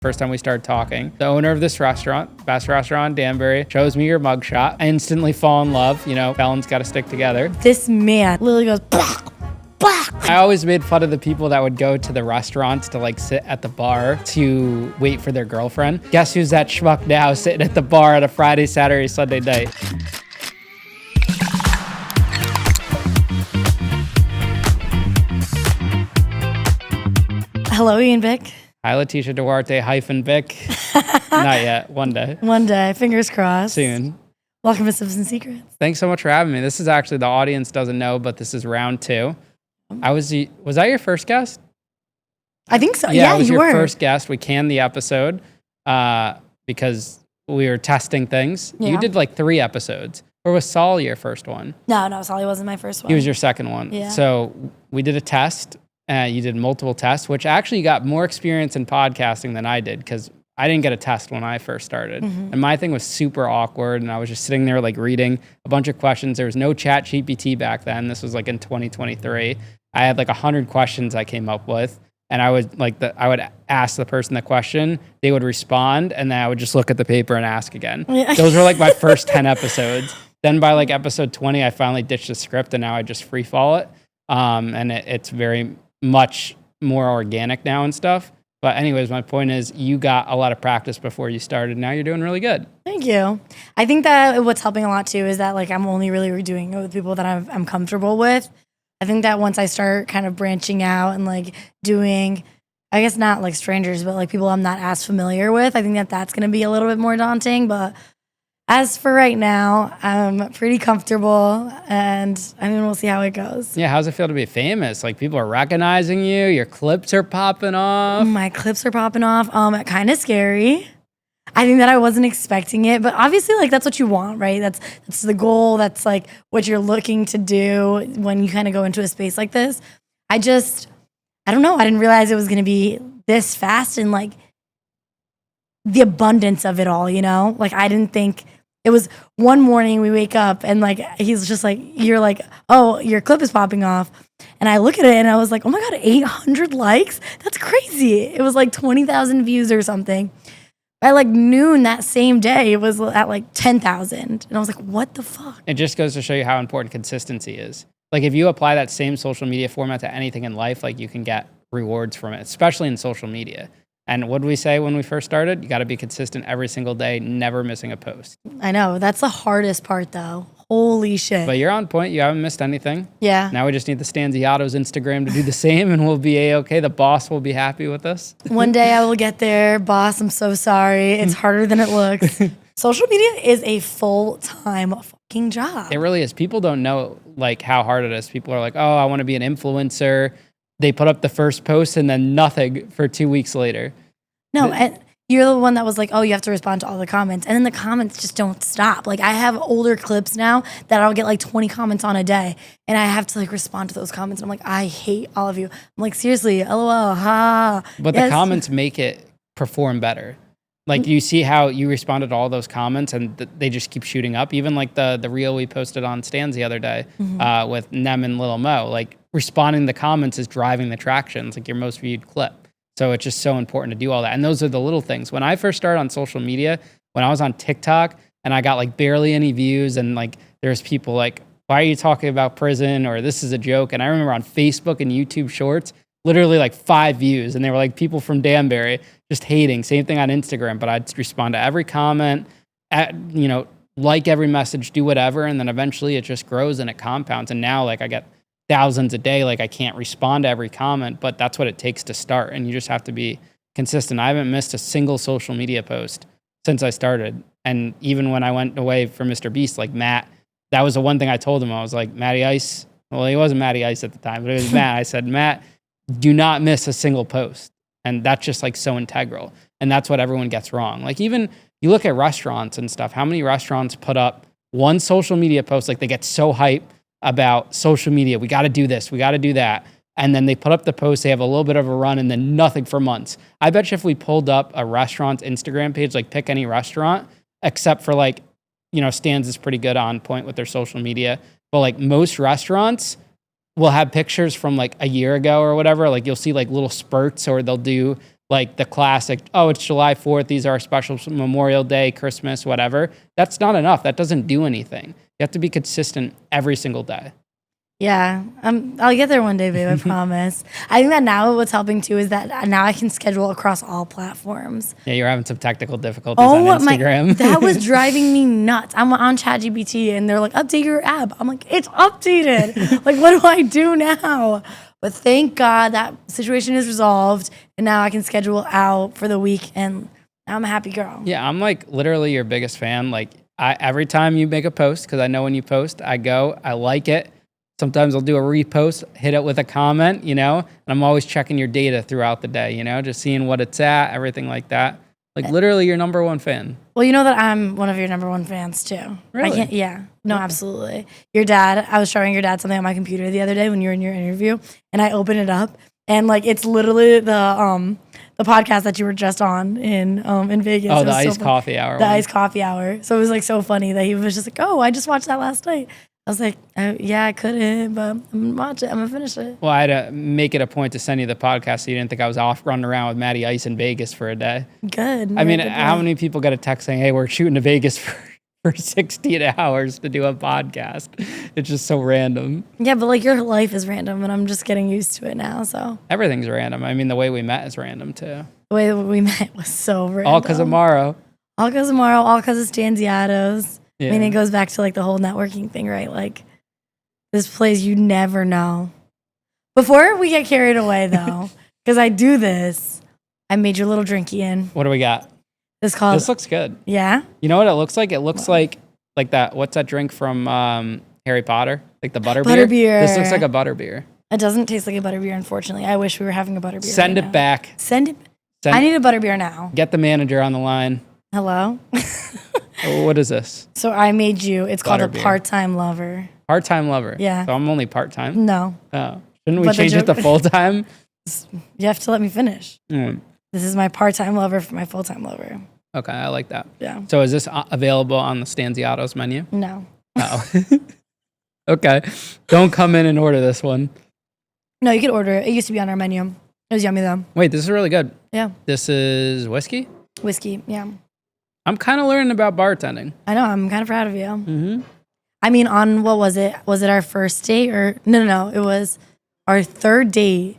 First time we started talking, the owner of this restaurant, best restaurant in Danbury, shows me your mugshot. I instantly fall in love. You know, felons got to stick together. This man literally goes, blah, blah. I always made fun of the people that would go to the restaurants to like sit at the bar to wait for their girlfriend. Guess who's that schmuck now sitting at the bar on a Friday, Saturday, Sunday night? Hello, Ian Bick. Hi, Leticia Duarte Bick. Not yet. One day. One day. Fingers crossed. Soon. Welcome to Sips and Secrets. Thanks so much for having me. This is actually, the audience doesn't know, but this is round 2. Was that your first guest? I think so. Yeah, I was you your were. first guest. We canned the episode because we were testing things. Yeah. You did like 3 episodes. Or was Saul your first one? No, Solly wasn't my first one. He was your second one. Yeah. So we did a test. You did multiple tests, which actually got more experience in podcasting than I did because I didn't get a test when I first started. Mm-hmm. And my thing was super awkward. And I was just sitting there like reading a bunch of questions. There was no chat GPT back then. This was like in 2023. I had like 100 questions I came up with. And I would ask the person the question, they would respond, and then I would just look at the paper and ask again. Yeah. Those were like my first 10 episodes. Then by like episode 20, I finally ditched the script and now I just free fall it. And it's very much more organic now and stuff. But anyways, my point is you got a lot of practice before you started. Now you're doing really good. Thank you. I think that what's helping a lot too is that like I'm only really doing it with people that I'm comfortable with. I think that once I start kind of branching out and like doing, I guess not like strangers, but like people I'm not as familiar with, I think that that's going to be a little bit more daunting. But as for right now, I'm pretty comfortable, and I mean, we'll see how it goes. Yeah, how's it feel to be famous? Like people are recognizing you, your clips are popping off. My clips are popping off. Kind of scary. I think that I wasn't expecting it, but obviously, like that's what you want, right? That's the goal. That's like what you're looking to do when you kind of go into a space like this. I don't know. I didn't realize it was going to be this fast and like the abundance of it all. You know, like I didn't think. It was one morning we wake up and like he's just like, you're like, oh, your clip is popping off. And I look at it and I was like, oh my God, 800 likes? That's crazy. It was like 20,000 views or something. By like noon that same day, it was at like 10,000. And I was like, what the fuck? It just goes to show you how important consistency is. Like if you apply that same social media format to anything in life, like you can get rewards from it, especially in social media. And what did we say when we first started? You got to be consistent every single day, never missing a post. I know. That's the hardest part, though. Holy shit. But you're on point. You haven't missed anything. Yeah. Now we just need the Stanziato's Instagram to do the same, and we'll be A-okay. The boss will be happy with us. One day I will get there. Boss, I'm so sorry. It's harder than it looks. Social media is a full-time fucking job. It really is. People don't know like how hard it is. People are like, oh, I want to be an influencer. They put up the first post and then nothing for 2 weeks later. No, and you're the one that was like, oh, you have to respond to all the comments. And then the comments just don't stop. Like I have older clips now that I'll get like 20 comments on a day. And I have to like respond to those comments. And I'm like, I hate all of you. I'm like, seriously, LOL, ha. But yes. The comments make it perform better. Like you see how you responded to all those comments and they just keep shooting up. Even like the reel we posted on Stans the other day with Nem and Lil Mo. Like responding to the comments is driving the traction. It's like your most viewed clip. So it's just so important to do all that. And those are the little things. When I first started on social media, when I was on TikTok and I got like barely any views and like there's people like, why are you talking about prison? Or this is a joke. And I remember on Facebook and YouTube Shorts, literally like 5 views. And they were like people from Danbury just hating. Same thing on Instagram. But I'd respond to every comment, like every message, do whatever. And then eventually it just grows and it compounds. And now like I get thousands a day. Like I can't respond to every comment, but that's what it takes to start. And you just have to be consistent. I haven't missed a single social media post since I started. And even when I went away from Mr. Beast, like Matt, that was the one thing I told him. I was like, Matty Ice. Well, he wasn't Matty Ice at the time, but it was Matt. I said, Matt, do not miss a single post. And that's just like so integral. And that's what everyone gets wrong. Like even you look at restaurants and stuff, how many restaurants put up one social media post, like they get so hyped about social media. We got to do this. We got to do that. And then they put up the post. They have a little bit of a run and then nothing for months. I bet you if we pulled up a restaurant's Instagram page, like pick any restaurant, except for like, Stans is pretty good on point with their social media. But like most restaurants will have pictures from like a year ago or whatever. Like you'll see like little spurts or they'll do like the classic, oh, it's July 4th, these are our special Memorial Day, Christmas, whatever. That's not enough. That doesn't do anything. You have to be consistent every single day. Yeah, I'll get there one day, babe. I promise. I think that now what's helping too is that now I can schedule across all platforms. Yeah, you're having some technical difficulties on Instagram. That was driving me nuts. I'm on ChatGPT and they're like, update your app. I'm like, it's updated. Like, what do I do now? But thank God that situation is resolved and now I can schedule out for the week and I'm a happy girl. Yeah, I'm like literally your biggest fan. Like every time you make a post, because I know when you post, I like it. Sometimes I'll do a repost, hit it with a comment, and I'm always checking your data throughout the day, just seeing what it's at, everything like that. Like literally your number one fan. Well, you know that I'm one of your number one fans too. Really? Yeah. No, absolutely. Your dad, I was showing your dad something on my computer the other day when you were in your interview and I opened it up and like it's literally the podcast that you were just on in Vegas. Oh, the iced coffee hour. The iced coffee hour. So it was like so funny that he was just like, oh, I just watched that last night. I was like, yeah, I couldn't, but I'm going to watch it. I'm going to finish it. Well, I had to make it a point to send you the podcast so you didn't think I was off running around with Matty Ice in Vegas for a day. Good. I mean, how many people got a text saying, hey, we're shooting to Vegas for 16 hours to do a podcast? It's just so random. Yeah, but like your life is random and I'm just getting used to it now, so. Everything's random. I mean, the way we met is random too. The way we met was so random. All because of Morrow. All because of Morrow, all because of Stanziatos. Yeah. I mean, it goes back to like the whole networking thing, right? Like this place you never know. Before we get carried away though, because I do this, I made your little drinky in. What do we got? This looks good. Yeah? You know what it looks like? It looks like that, what's that drink from Harry Potter? Like the butterbeer? Butterbeer. This looks like a butterbeer. It doesn't taste like a butterbeer, unfortunately. I wish we were having a butterbeer. Send it back. I need a butterbeer now. Get the manager on the line. Hello? What is this? So I made you. It's called a Butterbeer. part-time lover. Part-time lover. Yeah. So I'm only part-time? No. Oh. Shouldn't we change it to full-time? You have to let me finish. Mm. This is my part-time lover for my full-time lover. Okay, I like that. Yeah. So is this available on the Stanziatos menu? No. Oh. Okay. Don't come in and order this one. No, you could order it. It used to be on our menu. It was yummy though. Wait, this is really good. Yeah. This is whiskey? Whiskey, yeah. I'm kind of learning about bartending. I know. I'm kind of proud of you. Mm-hmm. I mean, on what was it? Was it our first date or no? It was our third date.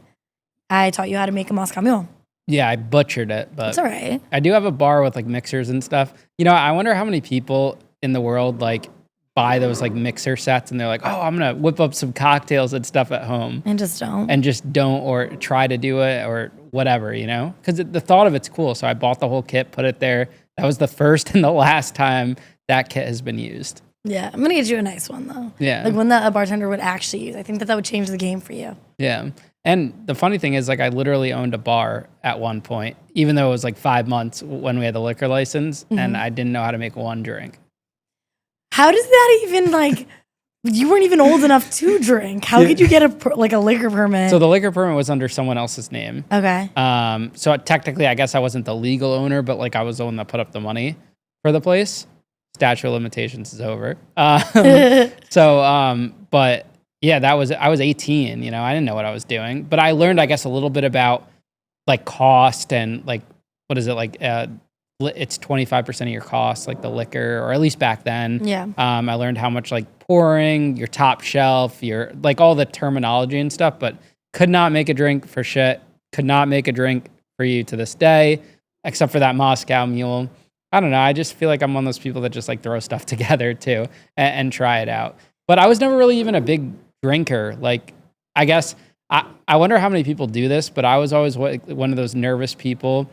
I taught you how to make a Moscow Mule. Yeah, I butchered it, but it's all right. I do have a bar with like mixers and stuff. I wonder how many people in the world like buy those like mixer sets and they're like, oh, I'm gonna whip up some cocktails and stuff at home, and just don't, or try to do it or whatever, because the thought of it's cool. So I bought the whole kit, put it there. That was the first and the last time that kit has been used. Yeah, I'm gonna get you a nice one though. Yeah, like one that a bartender would actually use. I think that would change the game for you. Yeah. And the funny thing is, like, I literally owned a bar at one point, even though it was like 5 months when we had the liquor license, and I didn't know how to make one drink. How does that even, like, you weren't even old enough to drink. How could you get a liquor permit? So the liquor permit was under someone else's name. Okay. So technically, I guess I wasn't the legal owner, but like I was the one that put up the money for the place. Statute of limitations is over. But yeah, I was 18, I didn't know what I was doing, but I learned, I guess, a little bit about like cost and like, what is it? Like, it's 25% of your cost, like the liquor, or at least back then. Yeah. I learned how much like pouring, your top shelf, your like all the terminology and stuff, but could not make a drink for shit. Could not make a drink for you to this day, except for that Moscow Mule. I don't know. I just feel like I'm one of those people that just like throw stuff together too and try it out. But I was never really even a big drinker. Like, I guess I wonder how many people do this, but I was always one of those nervous people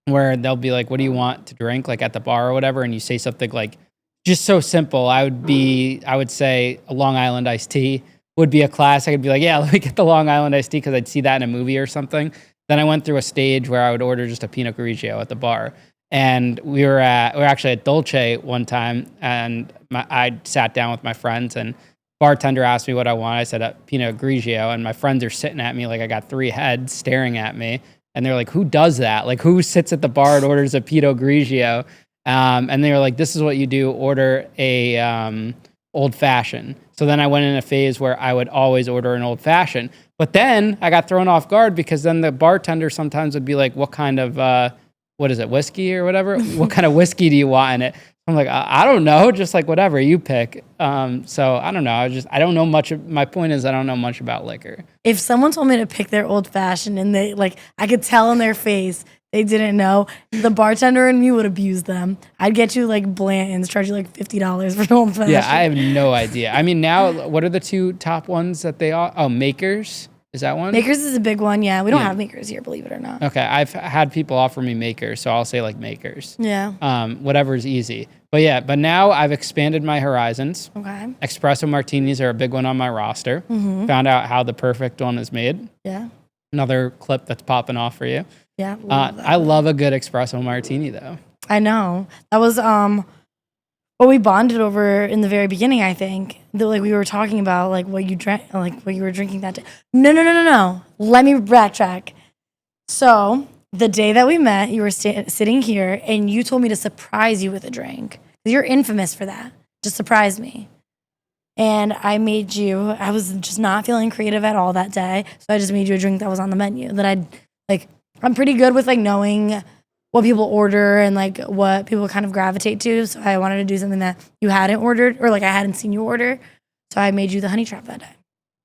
where they'll be like, what do you want to drink? Like at the bar or whatever. And you say something like, just so simple. I would say a Long Island iced tea would be a classic. I'd be like, yeah, let me get the Long Island iced tea because I'd see that in a movie or something. Then I went through a stage where I would order just a Pinot Grigio at the bar. And we were actually at Dolce one time, and I sat down with my friends, and bartender asked me what I want. I said a Pinot Grigio, and my friends are sitting at me like I got 3 heads staring at me, and they're like, "Who does that? Like, who sits at the bar and orders a Pinot Grigio?" And they were like, "This is what you do: order a old fashioned." So then I went in a phase where I would always order an old fashioned. But then I got thrown off guard because then the bartender sometimes would be like, what kind of, what is it, whiskey or whatever? What kind of whiskey do you want in it? I'm like, I don't know, just like whatever you pick. So I don't know. I don't know much. My point is I don't know much about liquor. If someone told me to pick their old fashioned and they like, I could tell in their face they didn't know, the bartender and me would abuse them. I'd get you like Blanton's, charge you like $50 for an old fashioned. Yeah, I have no idea. I mean, now what are the two top ones that they are? Oh, Makers. Is that one? Makers is a big one, yeah. We don't have Makers here, believe it or not. Okay, I've had people offer me Makers, so I'll say like Makers. Yeah. Whatever's easy. But now I've expanded my horizons. Okay. Espresso martinis are a big one on my roster. Found out how the perfect one is made. Yeah. Another clip that's popping off for you. Yeah. I love a good espresso martini though. I know. That was what we bonded over in the very beginning, I think. Like we were talking about like what you drank, like what you were drinking that day. No. Let me backtrack. So the day that we met, you were sitting here and you told me to surprise you with a drink. You're infamous for that. Just surprise me. And I was just not feeling creative at all that day. So I just made you a drink that was on the menu that I'm pretty good with like knowing what people order and like what people kind of gravitate to. So I wanted to do something that you hadn't ordered or like I hadn't seen you order. So I made you the honey trap that day.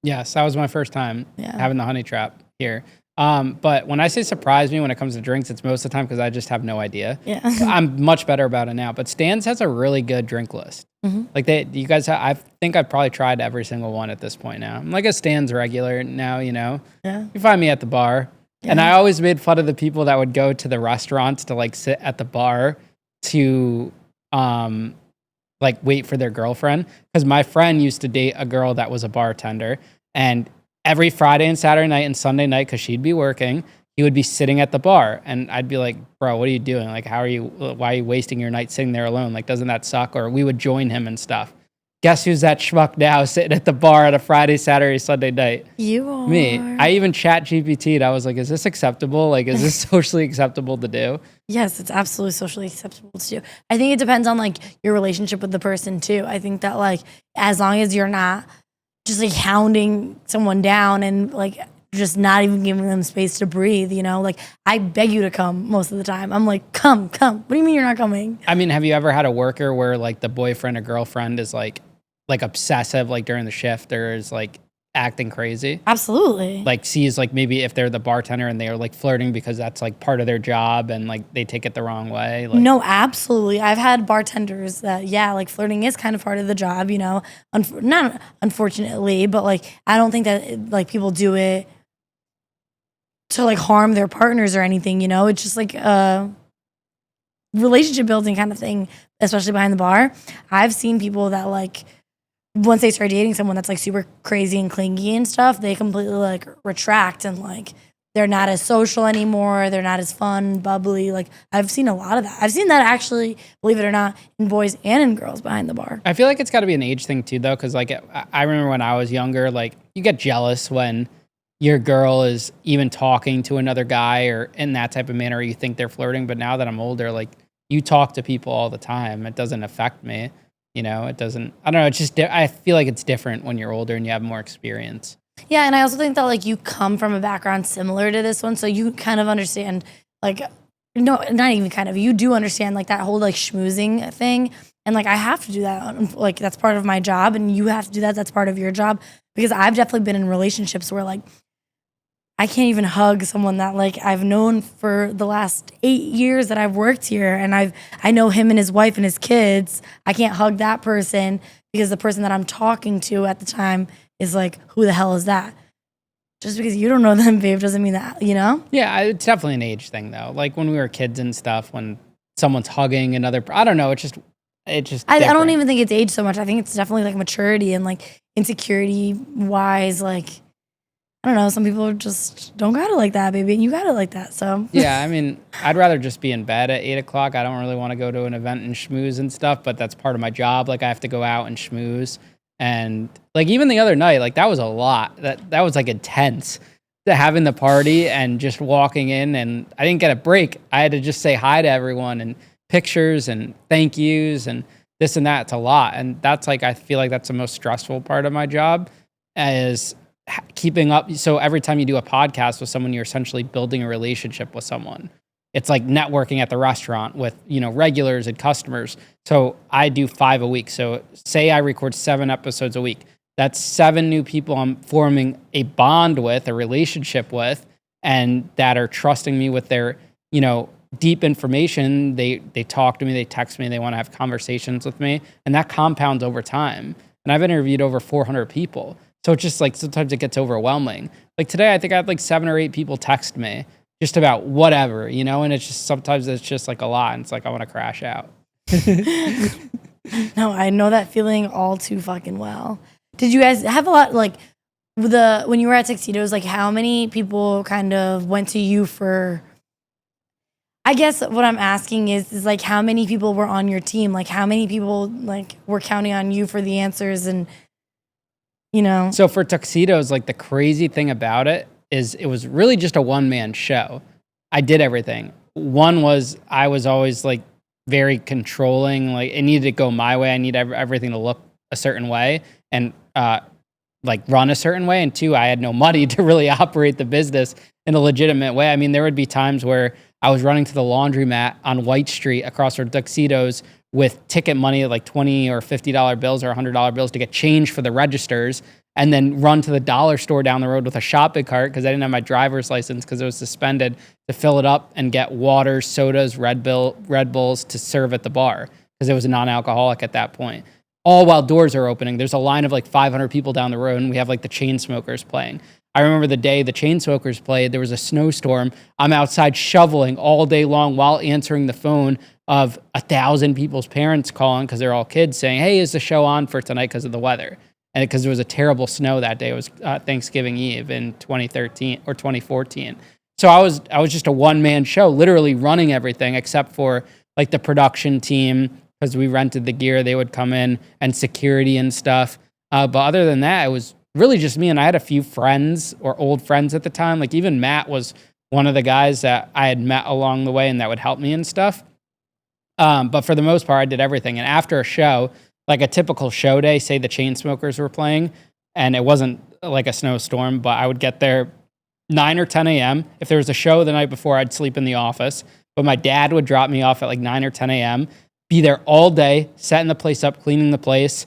Yes, that was my first time having the honey trap here. But when I say surprise me when it comes to drinks, it's most of the time because I just have no idea. Yeah. I'm much better about it now. But Stan's has a really good drink list. Like you guys I think I've probably tried every single one at this point now. I'm like a Stan's regular now, you know. Yeah. You find me at the bar. Yeah. And I always made fun of the people that would go to the restaurants to like sit at the bar to like wait for their girlfriend. Because my friend used to date a girl that was a bartender. And every Friday and Saturday night and Sunday night, because she'd be working, he would be sitting at the bar. And I'd be like, bro, what are you doing? Like, why are you wasting your night sitting there alone? Like, doesn't that suck? Or we would join him and stuff. Guess who's that schmuck now sitting at the bar at a Friday, Saturday, Sunday night? You are. Me. I even chat GPT'd. I was like, is this acceptable? Like, is this socially acceptable to do? Yes, it's absolutely socially acceptable to do. I think it depends on like your relationship with the person too. I think that like as long as you're not just like hounding someone down and like just not even giving them space to breathe, you know, like I beg you to come most of the time. I'm like, come. What do you mean you're not coming? I mean, have you ever had a worker where like the boyfriend or girlfriend is like obsessive like during the shift or is like acting crazy? Absolutely. Like sees like maybe if they're the bartender and they're like flirting because that's like part of their job and like they take it the wrong way. Like, no, absolutely. I've had bartenders that, like flirting is kind of part of the job, you know, not unfortunately, but like I don't think that like people do it to like harm their partners or anything, you know. It's just like a relationship building kind of thing, especially behind the bar. I've seen people that like once they start dating someone that's like super crazy and clingy and stuff, they completely like retract and like they're not as social anymore. They're not as fun, bubbly. Like I've seen a lot of that. I've seen that actually, believe it or not, in boys and in girls behind the bar. I feel like it's got to be an age thing too, though, because like I remember when I was younger, like you get jealous when your girl is even talking to another guy or in that type of manner, you think they're flirting. But now that I'm older, like you talk to people all the time. It doesn't affect me. You know, it doesn't, I don't know. It's just, I feel like it's different when you're older and you have more experience. Yeah. And I also think that like you come from a background similar to this one. So you kind of understand like, no, not even kind of, you do understand like that whole like schmoozing thing. And like, I have to do that. Like that's part of my job and you have to do that. That's part of your job because I've definitely been in relationships where like, I can't even hug someone that like I've known for the last 8 years that I've worked here and I know him and his wife and his kids. I can't hug that person because the person that I'm talking to at the time is like, who the hell is that? Just because you don't know them, babe, doesn't mean that, you know? Yeah, it's definitely an age thing though. Like when we were kids and stuff, when someone's hugging another, I don't know, it's just I don't even think it's age so much. I think it's definitely like maturity and like insecurity wise, like I don't know, some people just don't got it like that, baby, and you got it like that, so. Yeah, I mean, I'd rather just be in bed at 8 o'clock. I don't really want to go to an event and schmooze and stuff, but that's part of my job. Like, I have to go out and schmooze. And, like, even the other night, like, that was a lot. That was, like, intense. Having the party and just walking in, and I didn't get a break. I had to just say hi to everyone and pictures and thank yous and this and that. It's a lot. And that's, like, I feel like that's the most stressful part of my job is keeping up. So every time you do a podcast with someone, you're essentially building a relationship with someone. It's like networking at the restaurant with, regulars and customers. So I do 5 a week. So say I record 7 episodes a week. That's 7 new people I'm forming a bond with, a relationship with, and that are trusting me with their, deep information. They talk to me, they text me, they want to have conversations with me, and that compounds over time. And I've interviewed over 400 people. So it's just like sometimes it gets overwhelming. Like today, I think I had like 7 or 8 people text me just about whatever, and it's just sometimes it's just like a lot. And it's like I want to crash out. No, I know that feeling all too fucking well. Did you guys have a lot like when you were at Tuxedos? Like how many people kind of went to you for? I guess what I'm asking is like how many people were on your team? Like how many people like were counting on you for the answers and. So for Tuxedos, like the crazy thing about it is it was really just a one-man show. I did everything. One was I was always like very controlling. Like it needed to go my way. I need everything to look a certain way and like run a certain way. And 2, I had no money to really operate the business in a legitimate way. I mean, there would be times where I was running to the laundromat on White Street across from Tuxedos with ticket money, like $20 or $50 bills or $100 bills to get change for the registers, and then run to the dollar store down the road with a shopping cart because I didn't have my driver's license because it was suspended, to fill it up and get water, sodas, Red Bulls to serve at the bar because it was a non-alcoholic at that point. All while doors are opening. There's a line of like 500 people down the road, and we have like the Chainsmokers playing. I remember the day the Chainsmokers played, there was a snowstorm. I'm outside shoveling all day long while answering the phone of 1,000 people's parents calling because they're all kids saying, hey, is the show on for tonight because of the weather? And because there was a terrible snow that day. It was Thanksgiving Eve in 2013 or 2014. So I was just a one-man show, literally running everything except for like the production team because we rented the gear. They would come in and security and stuff. But other than that, it was really just me. And I had a few friends or old friends at the time. Like even Matt was one of the guys that I had met along the way and that would help me and stuff. But for the most part, I did everything. And after a show, like a typical show day, say the Chainsmokers were playing, and it wasn't like a snowstorm, but I would get there 9 or 10 a.m. If there was a show the night before, I'd sleep in the office. But my dad would drop me off at like 9 or 10 a.m., be there all day, setting the place up, cleaning the place.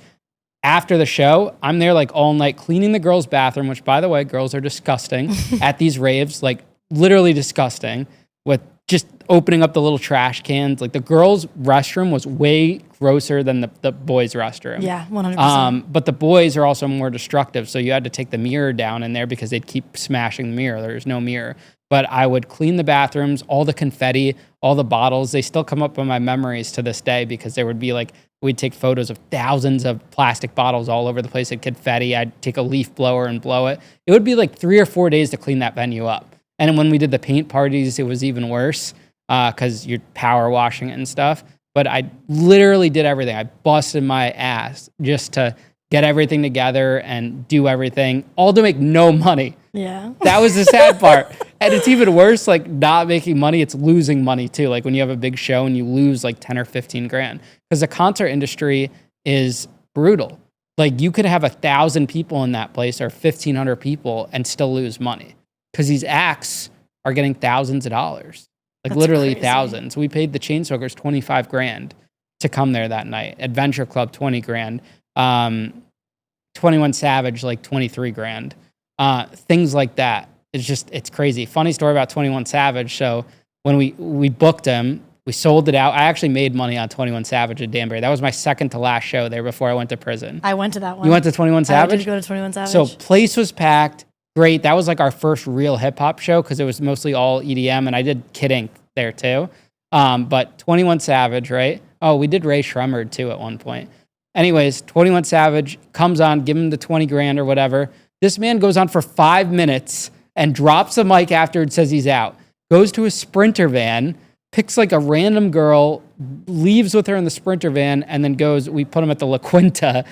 After the show, I'm there like all night cleaning the girls' bathroom, which, by the way, girls are disgusting at these raves, like literally disgusting, with just opening up the little trash cans. Like the girls' restroom was way grosser than the boys' restroom. Yeah, 100%. But the boys are also more destructive. So you had to take the mirror down in there because they'd keep smashing the mirror. There's no mirror. But I would clean the bathrooms, all the confetti, all the bottles. They still come up in my memories to this day because there would be like, we'd take photos of thousands of plastic bottles all over the place at confetti. I'd take a leaf blower and blow it. It would be like 3 or 4 days to clean that venue up. And when we did the paint parties, it was even worse because you're power washing it and stuff. But I literally did everything. I busted my ass just to get everything together and do everything, all to make no money. Yeah. That was the sad part. And it's even worse, like not making money, it's losing money too. Like when you have a big show and you lose like 10 or 15 grand. Because the concert industry is brutal. Like you could have 1,000 people in that place or 1,500 people and still lose money. Because these acts are getting thousands of dollars. Like That's literally crazy. thousands. We paid the Chainsmokers 25 grand to come there that night. Adventure Club, 20 grand. 21 Savage, like 23 grand. Things like that. It's crazy. Funny story about 21 Savage. So when we booked him, we sold it out. I actually made money on 21 Savage at Danbury. That was my second to last show there before I went to prison. I went to that one. You went to 21 Savage? I did go to 21 Savage. So place was packed. Great. That was like our first real hip hop show because it was mostly all EDM, and I did Kid Ink there too. But 21 Savage, right? Oh, we did Ray Shremmerd too at one point. Anyways, 21 Savage comes on, give him the 20 grand or whatever. This man goes on for 5 minutes and drops the mic after it says he's out. Goes to a Sprinter van, picks like a random girl, leaves with her in the Sprinter van, and then goes, we put him at the La Quinta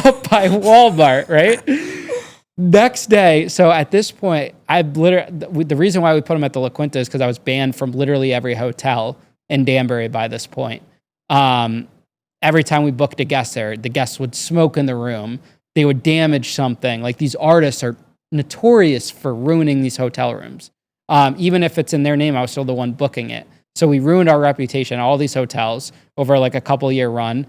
up by Walmart, right? Next day, so at this point, the reason why we put him at the La Quinta is because I was banned from literally every hotel in Danbury by this point. Every time we booked a guest there, the guests would smoke in the room. they would damage something. Like these artists are notorious for ruining these hotel rooms. Even if it's in their name, I was still the one booking it. So we ruined our reputation, all these hotels over like a couple year run.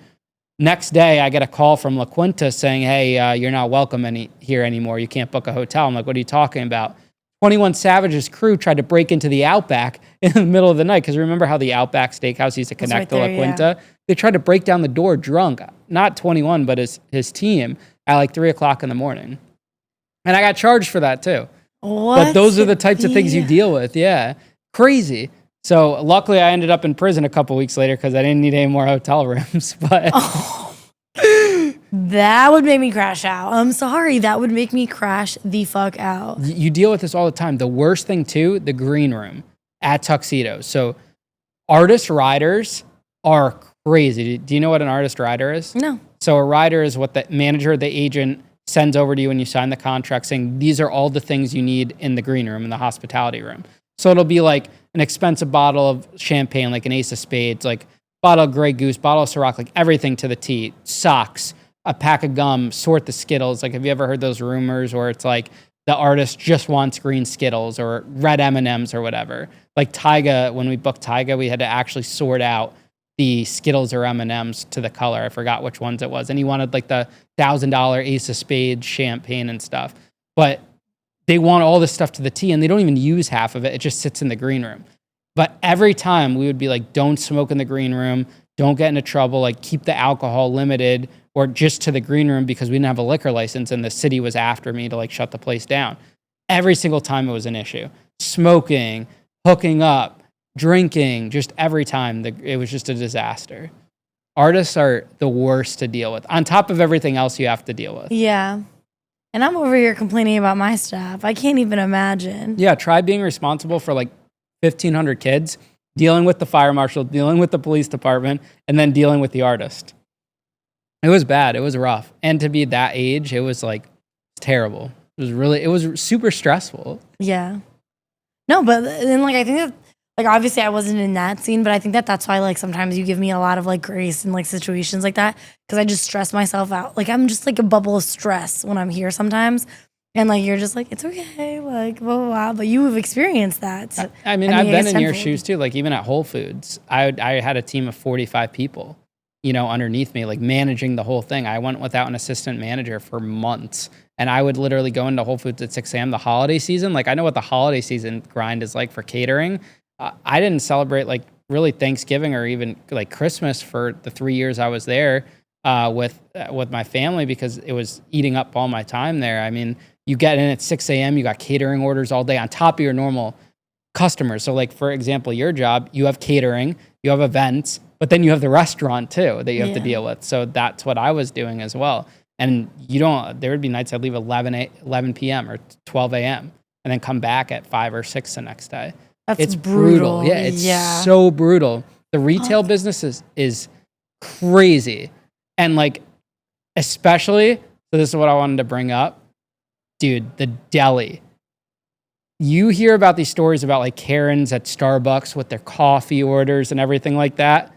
Next day, I get a call from La Quinta saying, hey, you're not welcome here anymore. You can't book a hotel. I'm like, what are you talking about? 21 Savage's crew tried to break into the Outback in the middle of the night. Because remember how the Outback Steakhouse used to connect to La Quinta? Yeah. They tried to break down the door drunk. Not 21, but his team at like 3 o'clock in the morning. And I got charged for that too. What? But those are the types of things you deal with. Yeah. Crazy. So luckily I ended up in prison a couple weeks later because I didn't need any more hotel rooms. But that would make me crash out. I'm sorry. That would make me crash the fuck out. You deal with this all the time. The worst thing too, the green room at Tuxedos. So artist riders are crazy. Do you know what an artist rider is? No. So a rider is what the manager, the agent sends over to you when you sign the contract saying, these are all the things you need in the green room, in the hospitality room. So it'll be like an expensive bottle of champagne, like an Ace of Spades, like bottle of Grey Goose, bottle of Ciroc, like everything to the T, socks, a pack of gum, sort the Skittles. Like, have you ever heard those rumors where it's like the artist just wants green Skittles or red M&Ms or whatever? Like Tyga, when we booked Tyga, we had to actually sort out the Skittles or M&Ms to the color. I forgot which ones it was. And he wanted like the $1,000 Ace of Spades champagne and stuff. But they want all this stuff to the T and they don't even use half of it. It just sits in the green room. But every time we would be like, don't smoke in the green room. Don't get into trouble. Like keep the alcohol limited or just to the green room because we didn't have a liquor license and the city was after me to like shut the place down. Every single time it was an issue. Smoking, hooking up, drinking, just every time it was just a disaster. Artists are the worst to deal with on top of everything else you have to deal with. Yeah. And I'm over here complaining about my staff. I can't even imagine. Yeah, try being responsible for like 1,500 kids, dealing with the fire marshal, dealing with the police department, and then dealing with the artist. It was bad. It was rough. And to be that age, it was like terrible. It was super stressful. Yeah. No, but then like I think that like obviously I wasn't in that scene, but I think that that's why like sometimes you give me a lot of like grace in like situations like that because I just stress myself out. Like I'm just like a bubble of stress when I'm here sometimes. And like you're just like, it's okay, like blah, blah, blah. But you have experienced that. I mean, I've been in your shoes too. Like even at Whole Foods, I had a team of 45 people, underneath me, like managing the whole thing. I went without an assistant manager for months. And I would literally go into Whole Foods at 6 a.m. the holiday season. Like I know what the holiday season grind is like for catering. I didn't celebrate like really Thanksgiving or even like Christmas for the 3 years I was there with my family because it was eating up all my time there. I mean, you get in at 6 a.m., you got catering orders all day on top of your normal customers. So like, for example, your job, you have catering, you have events, but then you have the restaurant too that you have to deal with. So that's what I was doing as well. And there would be nights I'd leave 11 p.m. or 12 a.m. and then come back at 5 or 6 the next day. It's brutal. Yeah, it's so brutal. The retail business is crazy. And like, especially, so this is what I wanted to bring up. Dude, the deli. You hear about these stories about like Karens at Starbucks with their coffee orders and everything like that.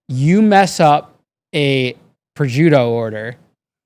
You mess up a prosciutto order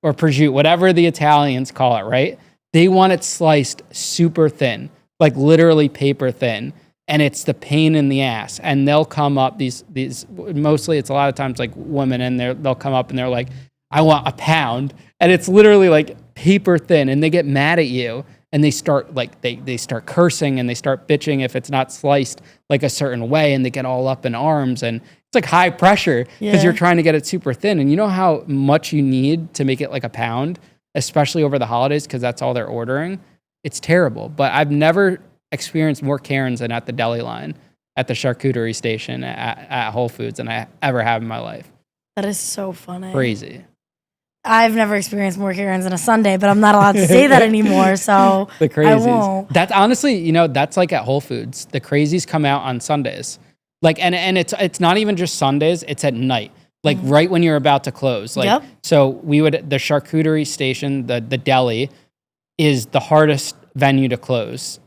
or prosciutto, whatever the Italians call it, right? They want it sliced super thin, like literally paper thin. And it's the pain in the ass. And they'll come up, these mostly it's a lot of times like women, and they'll come up and they're like, I want a pound. And it's literally like paper thin. And they get mad at you and they start like, they start cursing and they start bitching if it's not sliced like a certain way. And they get all up in arms. And it's like high pressure because you're trying to get it super thin. And you know how much you need to make it like a pound, especially over the holidays because that's all they're ordering? It's terrible. But I've never experienced more Karens than at the deli line at the charcuterie station at Whole Foods than I ever have in my life. That is so funny. Crazy. I've never experienced more Karens on a Sunday, but I'm not allowed to say that anymore, so the crazies. I won't. That's honestly, that's like at Whole Foods. The crazies come out on Sundays. Like, and it's not even just Sundays, it's at night. Like right when you're about to close. Like, so the charcuterie station, the deli is the hardest venue to close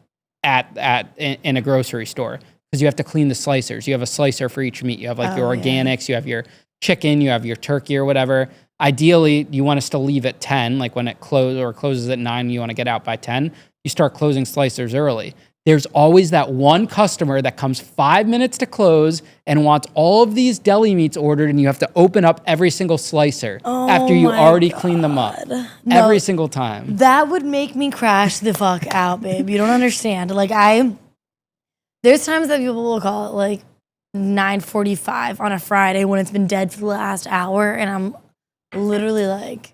in a grocery store because you have to clean the slicers. You have a slicer for each meat. You have like your organics, you have your chicken, you have your turkey or whatever. ideally you want to still leave at 10, like when it closes at 9, you want to get out by 10. You start closing slicers early. There's always that one customer that comes 5 minutes to close and wants all of these deli meats ordered, and you have to open up every single slicer after you already cleaned them up. Every single time. That would make me crash the fuck out, babe. You don't understand. Like there's times that people will call it like 9:45 on a Friday when it's been dead for the last hour, and I'm literally like,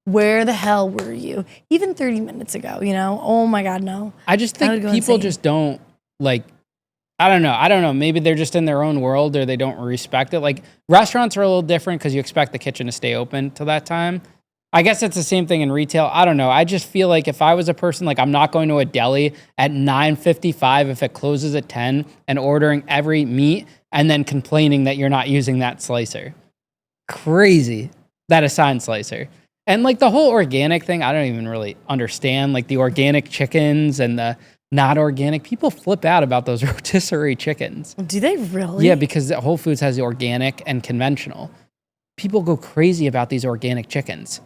where the hell were you? Even 30 minutes ago, you know? Oh my God, no. I just think people just don't, like, I don't know. Maybe they're just in their own world or they don't respect it. Like, restaurants are a little different because you expect the kitchen to stay open till that time. I guess it's the same thing in retail. I don't know. I just feel like if I was a person, like, I'm not going to a deli at 9:55 if it closes at 10 and ordering every meat and then complaining that you're not using that slicer. Crazy. That assigned slicer. And like the whole organic thing, I don't even really understand. Like the organic chickens and the not organic, people flip out about those rotisserie chickens. Do they really? Yeah, because Whole Foods has the organic and conventional. People go crazy about these organic chickens.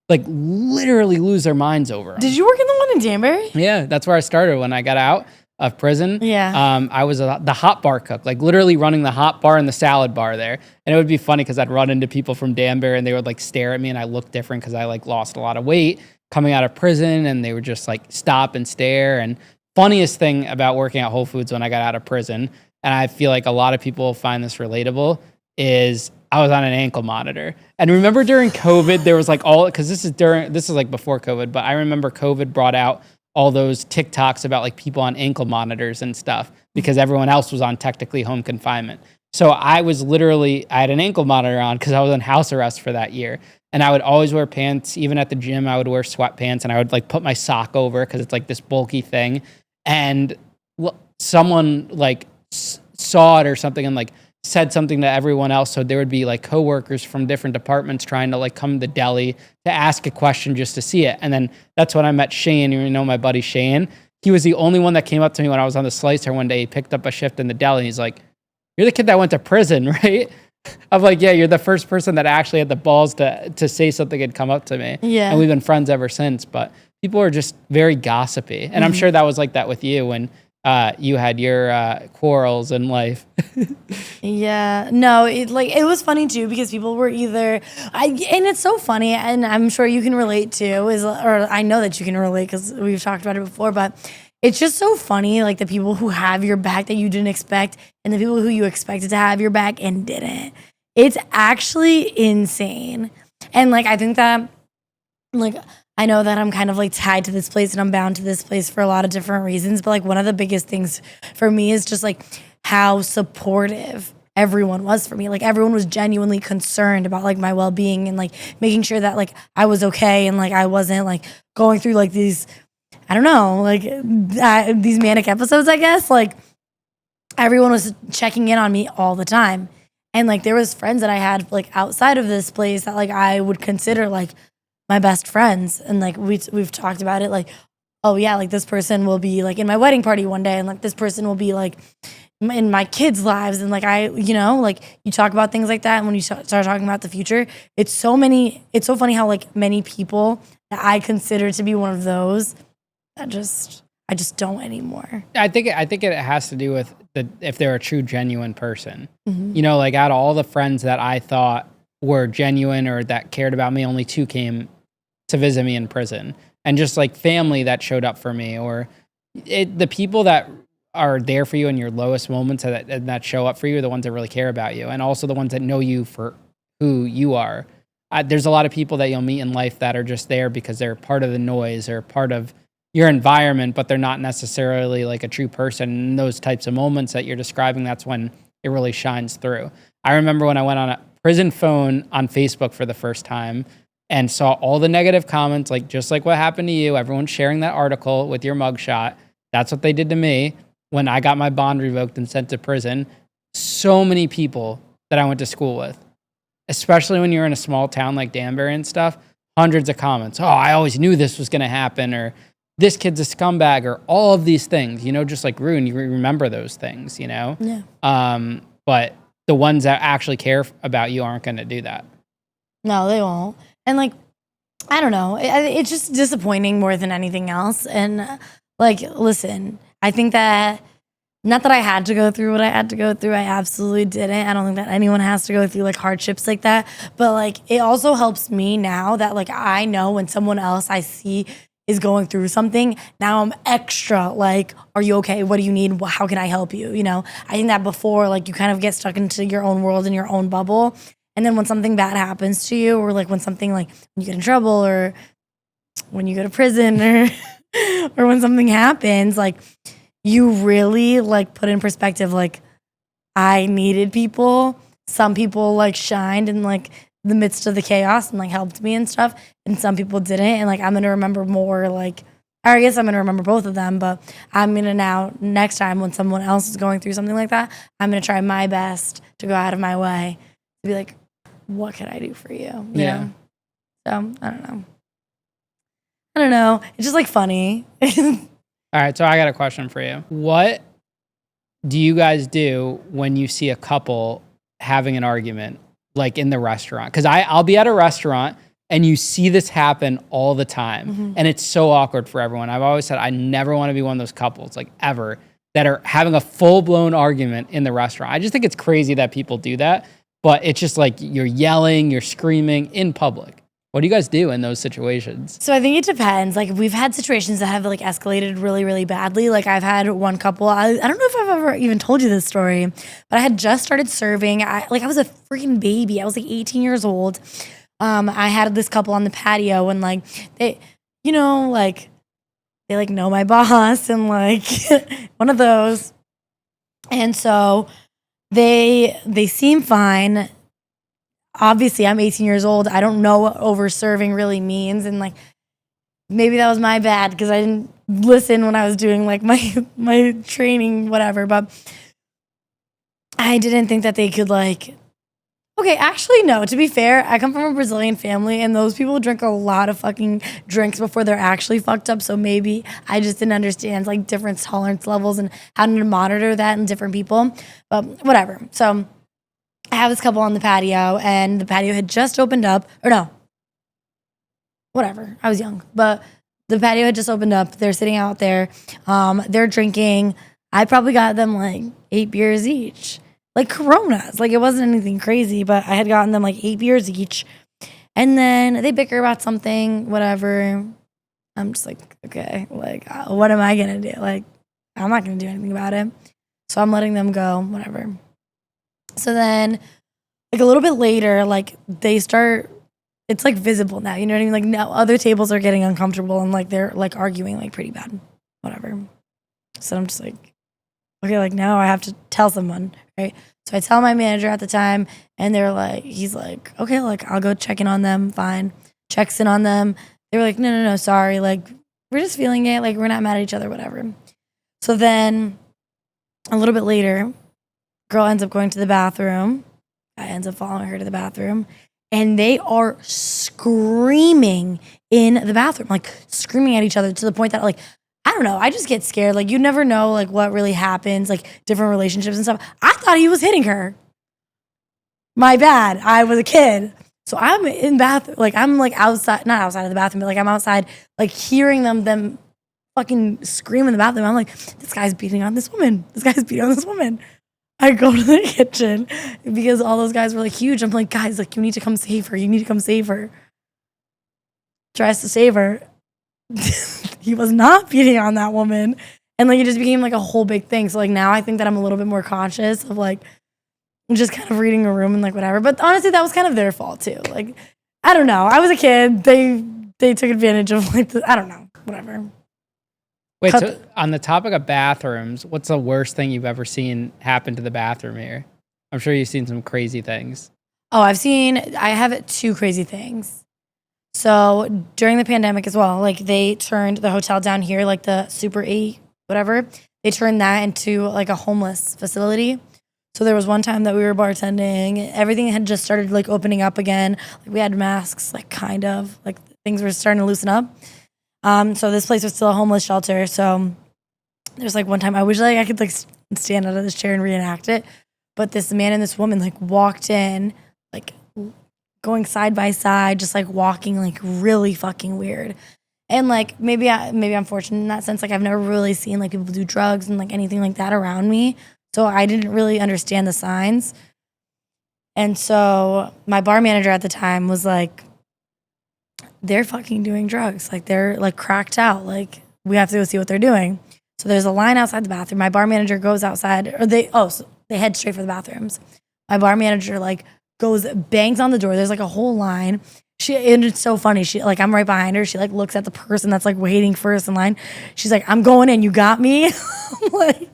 Like literally lose their minds over them. Did you work in the one in Danbury? Yeah, that's where I started when I got out of prison. Yeah. I was the hot bar cook, like literally running the hot bar and the salad bar there. And it would be funny because I'd run into people from Danbury and they would like stare at me and I looked different because I like lost a lot of weight coming out of prison, and they would just like stop and stare. And funniest thing about working at Whole Foods when I got out of prison, and I feel like a lot of people find this relatable, is I was on an ankle monitor. And remember during COVID, there was like because this is like before COVID, but I remember COVID brought out all those TikToks about like people on ankle monitors and stuff because everyone else was on technically home confinement. So I had an ankle monitor on because I was on house arrest for that year. And I would always wear pants. Even at the gym, I would wear sweatpants and I would like put my sock over because it's like this bulky thing. And someone like saw it or something and like said something to everyone else. So there would be like coworkers from different departments trying to like come to the deli to ask a question just to see it. And then that's when I met Shane. You know, my buddy Shane. He was the only one that came up to me when I was on the slicer one day. He picked up a shift in the deli. He's like, "You're the kid that went to prison, right?" I'm like, "Yeah, you're the first person that actually had the balls to say something and come up to me." Yeah. And we've been friends ever since. But people are just very gossipy. And I'm sure that was like that with you when you had your quarrels in life. Yeah, no, it was funny too because people were and it's so funny, and I'm sure you can relate too, or I know that you can relate because we've talked about it before, but it's just so funny, like the people who have your back that you didn't expect and the people who you expected to have your back and didn't. It's actually insane. And like, I think that like, I know that I'm kind of like tied to this place and I'm bound to this place for a lot of different reasons. But like one of the biggest things for me is just like how supportive everyone was for me. Like everyone was genuinely concerned about like my well-being and like making sure that like I was okay and like I wasn't like going through like these, I don't know, like these manic episodes, I guess. Like everyone was checking in on me all the time. And like there was friends that I had like outside of this place that like I would consider like my best friends, and like we've talked about it, like, oh yeah, like this person will be like in my wedding party one day, and like this person will be like in my kids' lives, and like like you talk about things like that, and when you start talking about the future, it's so funny how like many people that I consider to be one of those that I just don't anymore. I think it has to do with if they're a true genuine person. Mm-hmm. You know, like out of all the friends that I thought were genuine or that cared about me, only 2 came to visit me in prison. And just like family that showed up for me, or the people that are there for you in your lowest moments that show up for you are the ones that really care about you, and also the ones that know you for who you are. There's a lot of people that you'll meet in life that are just there because they're part of the noise or part of your environment, but they're not necessarily like a true person. In those types of moments that you're describing, that's when it really shines through. I remember when I went on a prison phone on Facebook for the first time and saw all the negative comments, like just like what happened to you, everyone sharing that article with your mugshot. That's what they did to me when I got my bond revoked and sent to prison. So many people that I went to school with, especially when you're in a small town like Danbury and stuff, hundreds of comments. "Oh, I always knew this was going to happen," or "This kid's a scumbag," or all of these things, just like ruin. You remember those things, Yeah. But the ones that actually care about you aren't going to do that. No, they won't. And like, I don't know. It's just disappointing more than anything else. And like, listen, I think that not that I had to go through what I had to go through. I absolutely didn't. I don't think that anyone has to go through like hardships like that. But like, it also helps me now that like I know when someone else I see is going through something. Now I'm extra like, are you okay? What do you need? How can I help you? You know, I think that before, like, you kind of get stuck into your own world and your own bubble. And then when something bad happens to you, or like when something like when you get in trouble or when you go to prison or or when something happens, like you really like put in perspective, like I needed people. Some people like shined in like the midst of the chaos and like helped me and stuff. And some people didn't. And like I'm gonna remember more like or I guess I'm gonna remember both of them, but I'm gonna now next time when someone else is going through something like that, I'm gonna try my best to go out of my way to be like, what can I do for you? You know? So I don't know. It's just like funny. All right, so I got a question for you. What do you guys do when you see a couple having an argument, like in the restaurant? Because I'll be at a restaurant and you see this happen all the time, and it's so awkward for everyone. I've always said I never want to be one of those couples, like ever, that are having a full-blown argument in the restaurant. I just think it's crazy that people do that, but it's just like you're yelling, you're screaming in public. What do you guys do in those situations? So I think it depends. Like we've had situations that have like escalated really, really badly. Like I've had one couple, I don't know if I've ever even told you this story, but I had just started serving. I was a freaking baby. I was like 18 years old. I had this couple on the patio and like they, you know, like they like know my boss and like one of those. And so they seem fine. Obviously, I'm 18 years old. I don't know what over serving really means. And like, maybe that was my bad because I didn't listen when I was doing like my training, whatever. But I didn't think that they could like, okay, actually, no. To be fair, I come from a Brazilian family and those people drink a lot of fucking drinks before they're actually fucked up. So maybe I just didn't understand like different tolerance levels and how to monitor that in different people. But whatever. So I have this couple on the patio and the patio had just opened up. Or no. Whatever. I was young. But the patio had just opened up. They're sitting out there. They're drinking. I probably got them like 8 beers each. Like Coronas. Like it wasn't anything crazy, but I had gotten them like 8 beers each. And then they bicker about something, whatever. I'm just like, okay, like what am I going to do? Like I'm not going to do anything about it. So I'm letting them go, whatever. So then like a little bit later, like they start, it's like visible now, you know what I mean? Like now other tables are getting uncomfortable and like they're like arguing like pretty bad, whatever. So I'm just like, okay, like now I have to tell someone, right? So I tell my manager at the time and they're like, he's like, okay, like I'll go check in on them, fine. Checks in on them. They were like, no, sorry. Like we're just feeling it. Like we're not mad at each other, whatever. So then a little bit later, girl ends up going to the bathroom. I ends up following her to the bathroom. And they are screaming in the bathroom, like screaming at each other to the point that like, I don't know, I just get scared. Like you never know like what really happens, like different relationships and stuff. I thought he was hitting her. My bad. I was a kid. So I'm in bathroom, like I'm like outside, not outside of the bathroom, but like I'm outside, like hearing them fucking scream in the bathroom. I'm like, this guy's beating on this woman. I go to the kitchen because all those guys were like huge. I'm like, guys, like you need to come save her. Tries to save her. He was not beating on that woman. And like it just became like a whole big thing. So like now I think that I'm a little bit more conscious of like just kind of reading a room and like whatever. But honestly, that was kind of their fault too. Like, I don't know. I was a kid. They took advantage of like I don't know, whatever. Wait, so on the topic of bathrooms, what's the worst thing you've ever seen happen to the bathroom here? I'm sure you've seen some crazy things. Oh, I have 2 crazy things. So during the pandemic as well, like they turned the hotel down here, like the Super 8, whatever, they turned that into like a homeless facility. So there was one time that we were bartending, everything had just started like opening up again. Like we had masks, like kind of, like things were starting to loosen up. So this place was still a homeless shelter. So there's like one time I wish like I could like stand out of this chair and reenact it. But this man and this woman like walked in, like going side by side, just like walking like really fucking weird. And like maybe I'm fortunate in that sense. Like I've never really seen like people do drugs and like anything like that around me. So I didn't really understand the signs. And so my bar manager at the time was like, they're fucking doing drugs. Like they're like cracked out. Like we have to go see what they're doing. So there's a line outside the bathroom. My bar manager goes outside, or so they head straight for the bathrooms. My bar manager like bangs on the door. There's like a whole line. And it's so funny. She like, I'm right behind her. She like looks at the person that's like waiting first in line. She's like, I'm going in. You got me. I'm like,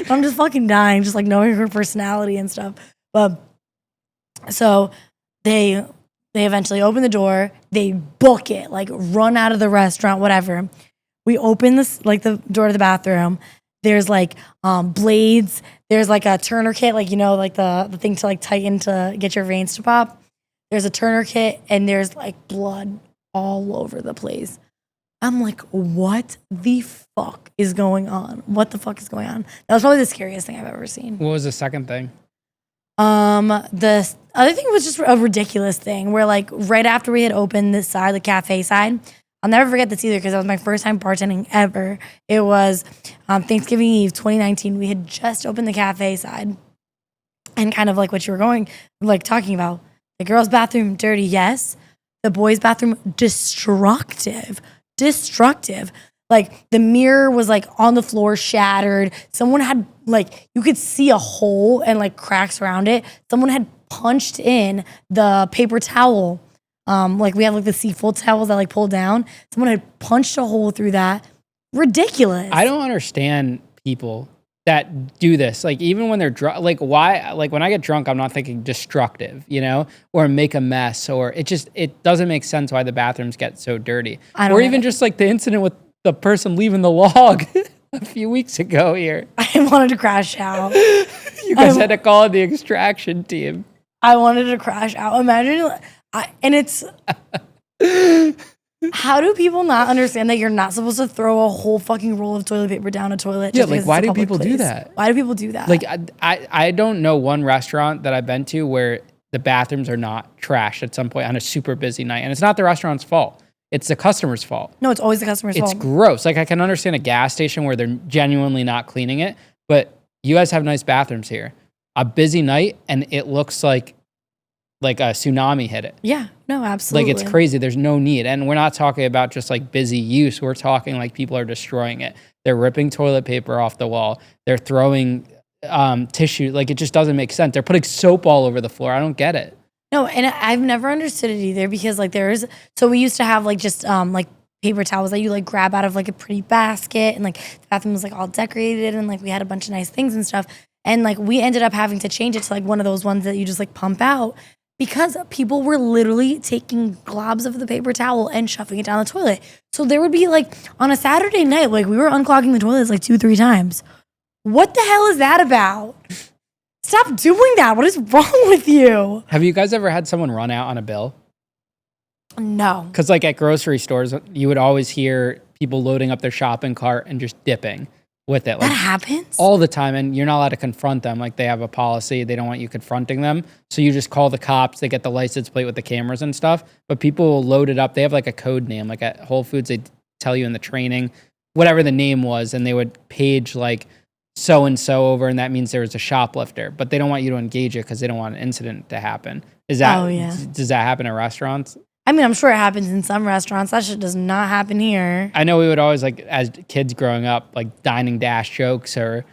I'm just fucking dying, just like knowing her personality and stuff. But so they eventually open the door. They book it, like run out of the restaurant, whatever. We open this like the door to the bathroom. There's like blades. There's like a Turner kit, like like the thing to like tighten to get your veins to pop. There's a Turner kit and there's like blood all over the place. I'm like, what the fuck is going on? What the fuck is going on? That was probably the scariest thing I've ever seen. What was the second thing? The other thing was just a ridiculous thing where like right after we had opened this side, the cafe side, I'll never forget this either because that was my first time bartending ever. It was Thanksgiving Eve 2019. We had just opened the cafe side and kind of like what you were talking about. The girls' bathroom, dirty, yes. The boys' bathroom, destructive. Like the mirror was like on the floor, shattered. Someone had like, you could see a hole and like cracks around it. Someone had punched in the paper towel. Like we have like the seafold towels that like pull down. Someone had punched a hole through that. Ridiculous. I don't understand people that do this. Like even when they're drunk, like why, like when I get drunk, I'm not thinking destructive, or make a mess, or it doesn't make sense why the bathrooms get so dirty. Or even just like the incident with the person leaving the log a few weeks ago here. I wanted to crash out. You guys had to call the extraction team. I wanted to crash out. Imagine, and it's, how do people not understand that you're not supposed to throw a whole fucking roll of toilet paper down a toilet? Yeah, like why do people do that? Why do people do that? Like I don't know one restaurant that I've been to where the bathrooms are not trashed at some point on a super busy night. And it's not the restaurant's fault. It's the customer's fault. No, it's always the customer's fault. It's gross. Like I can understand a gas station where they're genuinely not cleaning it, but you guys have nice bathrooms here. A busy night and it looks like a tsunami hit it. Yeah, no, absolutely. Like it's crazy. There's no need. And we're not talking about just like busy use. We're talking like people are destroying it. They're ripping toilet paper off the wall. They're throwing tissue. Like it just doesn't make sense. They're putting soap all over the floor. I don't get it. No, and I've never understood it either because like so we used to have like just like paper towels that you like grab out of like a pretty basket and like the bathroom was like all decorated and like we had a bunch of nice things and stuff. And like we ended up having to change it to like one of those ones that you just like pump out because people were literally taking globs of the paper towel and shoving it down the toilet. So there would be like on a Saturday night, like we were unclogging the toilets like 2-3 times. What the hell is that about? Stop doing that. What is wrong with you? Have you guys ever had someone run out on a bill? No. Because like at grocery stores, you would always hear people loading up their shopping cart and just dipping with it. Like, that happens? All the time. And you're not allowed to confront them. Like they have a policy. They don't want you confronting them. So you just call the cops. They get the license plate with the cameras and stuff. But people will load it up. They have like a code name. Like at Whole Foods, they tell you in the training, whatever the name was. And they would page like so-and-so over, and that means there was a shoplifter, but they don't want you to engage it because they don't want an incident to happen. Does that happen at restaurants? I mean, I'm sure it happens in some restaurants. That shit does not happen here. I know we would always like, as kids growing up, like dining dash jokes or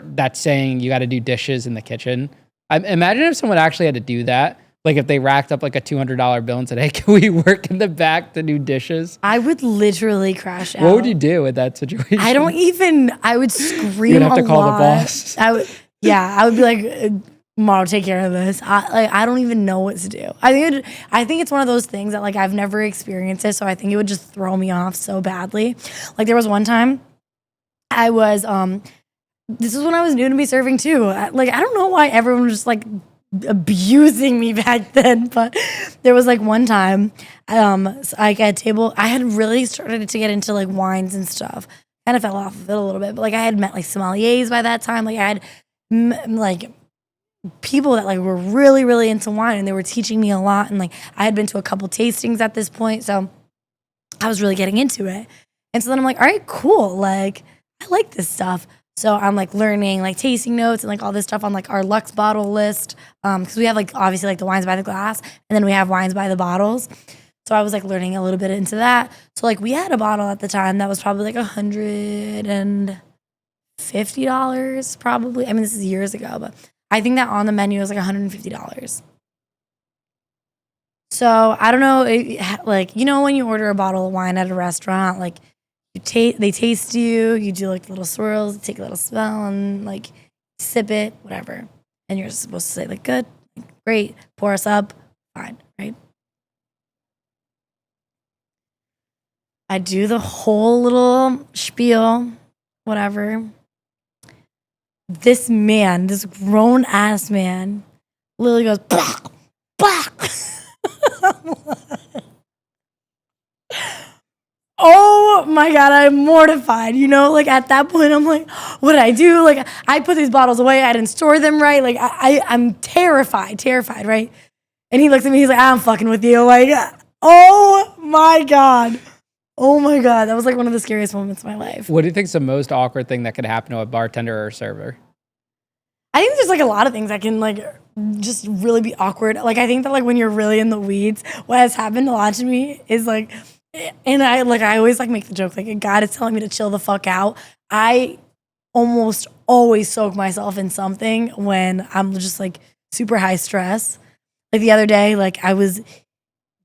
that saying you got to do dishes in the kitchen. Imagine if someone actually had to do that. Like if they racked up like a $200 bill and said, hey, can we work in the back to do dishes? I would literally crash out. What would you do with that situation? I would scream. You'd have to call the boss. I would be like, Mom, take care of this. I don't even know what to do. I think it's one of those things that like I've never experienced it, so I think it would just throw me off so badly. Like there was one time I was this is when I was new to me serving too. Like I don't know why everyone was just like abusing me back then, but there was like one time like at a table I had really started to get into like wines and stuff. Kind of fell off of it a little bit, but like I had met like sommeliers by that time. Like I had like people that like were really, really into wine, and they were teaching me a lot. And like I had been to a couple tastings at this point, so I was really getting into it. And so then I'm like, all right, cool. Like I like this stuff. So I'm like learning like tasting notes and like all this stuff on like our Lux bottle list. Because we have like obviously like the wines by the glass, and then we have wines by the bottles. So I was like learning a little bit into that. So like we had a bottle at the time that was probably like $150 probably. I mean, this is years ago, but I think that on the menu was like $150. So I don't know, like, you know, when you order a bottle of wine at a restaurant, like they taste you do like little swirls, take a little smell, and like sip it, whatever. And you're supposed to say like, good, great, pour us up, fine, right? I do the whole little spiel, whatever. This man, this grown ass man, literally goes, bah, bah. Oh my God, I'm mortified. You know, like at that point, I'm like, what did I do? Like, I put these bottles away. I didn't store them right. Like, I'm terrified, right? And he looks at me, he's like, I'm fucking with you. Like, oh my God. Oh my God. That was like one of the scariest moments of my life. What do you think is the most awkward thing that could happen to a bartender or a server? I think there's like a lot of things that can like just really be awkward. Like, I think that like when you're really in the weeds, what has happened a lot to me is like, and I always like make the joke, like God is telling me to chill the fuck out. I almost always soak myself in something when I'm just like super high stress. Like the other day, like I was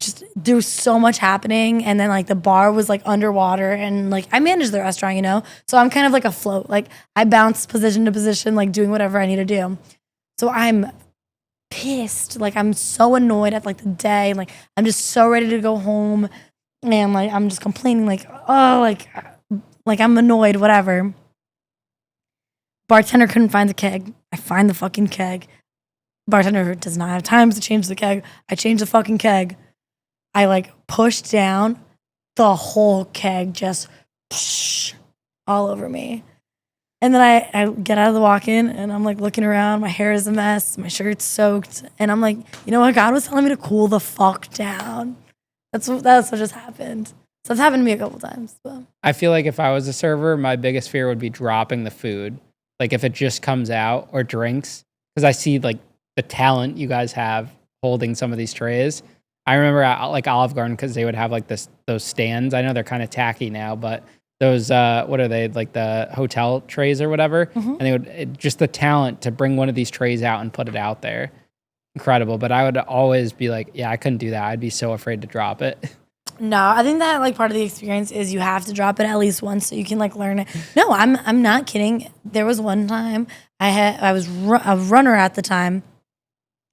just, there was so much happening, and then like the bar was like underwater, and like I manage the restaurant, you know? So I'm kind of like afloat. Like I bounce position to position, like doing whatever I need to do. So I'm pissed. Like I'm so annoyed at like the day. Like I'm just so ready to go home. And like I'm just complaining, like, oh, like I'm annoyed, whatever. Bartender couldn't find the keg. I find the fucking keg. Bartender does not have time to change the keg. I change the fucking keg. I like push down, the whole keg just all over me. And then I get out of the walk-in, and I'm like looking around. My hair is a mess. My shirt's soaked. And I'm like, you know what? God was telling me to cool the fuck down. That's what just happened. So it's happened to me a couple times. But. I feel like if I was a server, my biggest fear would be dropping the food. Like if it just comes out, or drinks. Because I see like the talent you guys have holding some of these trays. I remember at like Olive Garden, because they would have like those stands. I know they're kind of tacky now, but those, what are they? Like the hotel trays or whatever. Mm-hmm. And they would, just the talent to bring one of these trays out and put it out there. Incredible. But I would always be like, yeah, I couldn't do that. I'd be so afraid to drop it. No, I think that like part of the experience is you have to drop it at least once so you can like learn it. No, I'm not kidding. There was one time I was a runner at the time,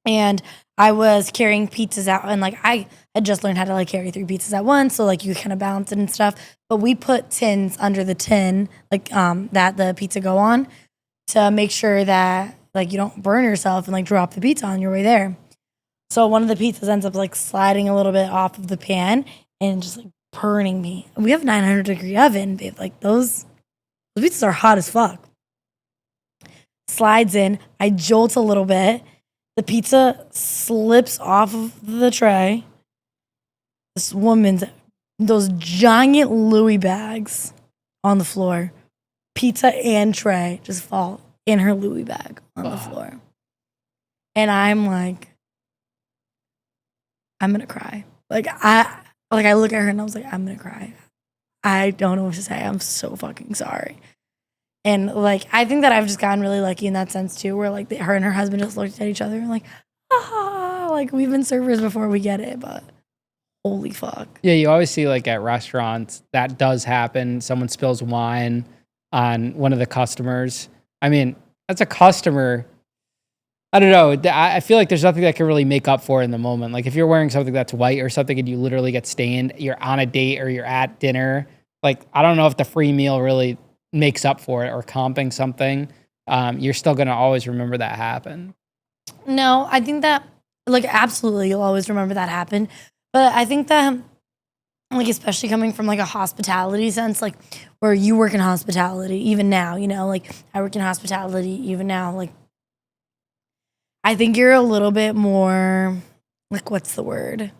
and I was carrying pizzas out, and like I had just learned how to like carry 3 pizzas at once, so like you kind of balance it and stuff. But we put tins under the tin, like that the pizza go on, to make sure that like you don't burn yourself and like drop the pizza on your way there. So one of the pizzas ends up like sliding a little bit off of the pan and just like burning me. We have a 900-degree oven, babe. Like those pizzas are hot as fuck. Slides in, I jolt a little bit. The pizza slips off of the tray. This woman's, those giant Louis bags on the floor, pizza and tray just fall in her Louis bag on the floor. And I'm like, I'm gonna cry. Like I look at her and I was like, I'm gonna cry. I don't know what to say. I'm so fucking sorry. And like I think that I've just gotten really lucky in that sense too, where like her and her husband just looked at each other and like, like we've been servers before, we get it, but holy fuck. Yeah, you always see like at restaurants that does happen. Someone spills wine on one of the customers. I mean, that's a customer. I don't know. I feel like there's nothing that can really make up for it in the moment. Like if you're wearing something that's white or something and you literally get stained, you're on a date or you're at dinner. Like I don't know if the free meal really makes up for it or comping something. You're still going to always remember that happened. No, I think that like absolutely you'll always remember that happened. But I think that like especially coming from like a hospitality sense, like where you work in hospitality even now, you know, like I work in hospitality even now, like I think you're a little bit more, like, what's the word?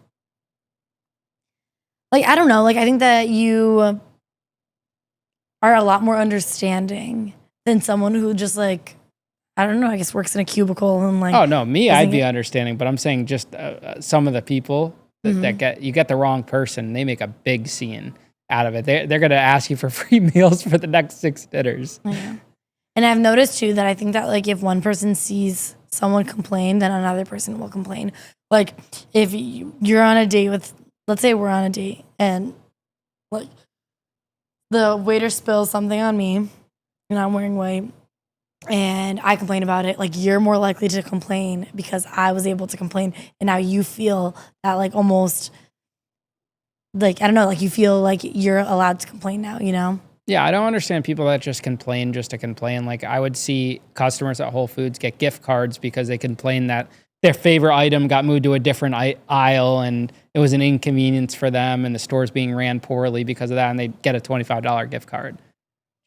Like, I don't know. Like, I think that you are a lot more understanding than someone who just, like, I don't know, I guess works in a cubicle and, like. Oh, no, me, I'd be it. understanding, but I'm saying just some of the people that you get the wrong person, they make a big scene out of it. They're going to ask you for free meals for the next 6 dinners. Yeah. And I've noticed too that I think that like if one person sees someone complain, then another person will complain. Like if you're on a date with, let's say we're on a date and like the waiter spills something on me and I'm wearing white and I complain about it, like you're more likely to complain because I was able to complain and now you feel that like almost like, I don't know, like you feel like you're allowed to complain now, you know? Yeah, I don't understand people that just complain just to complain. Like I would see customers at Whole Foods get gift cards because they complain that their favorite item got moved to a different aisle and it was an inconvenience for them and the store's being ran poorly because of that and they get a $25 gift card.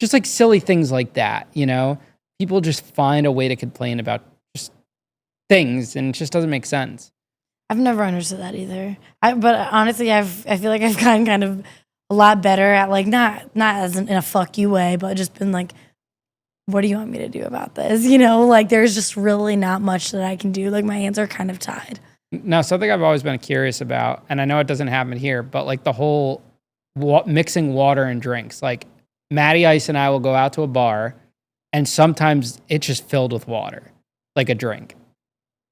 Just like silly things like that, you know? People just find a way to complain about just things and it just doesn't make sense. I've never understood that either. But honestly, I feel like I've gotten kind of a lot better at like not as in a fuck you way, but just been like, what do you want me to do about this? You know, like there's just really not much that I can do. Like my hands are kind of tied. Now, something I've always been curious about, and I know it doesn't happen here, but like the whole mixing water and drinks. Like Matty Ice and I will go out to a bar, and sometimes it's just filled with water, like a drink.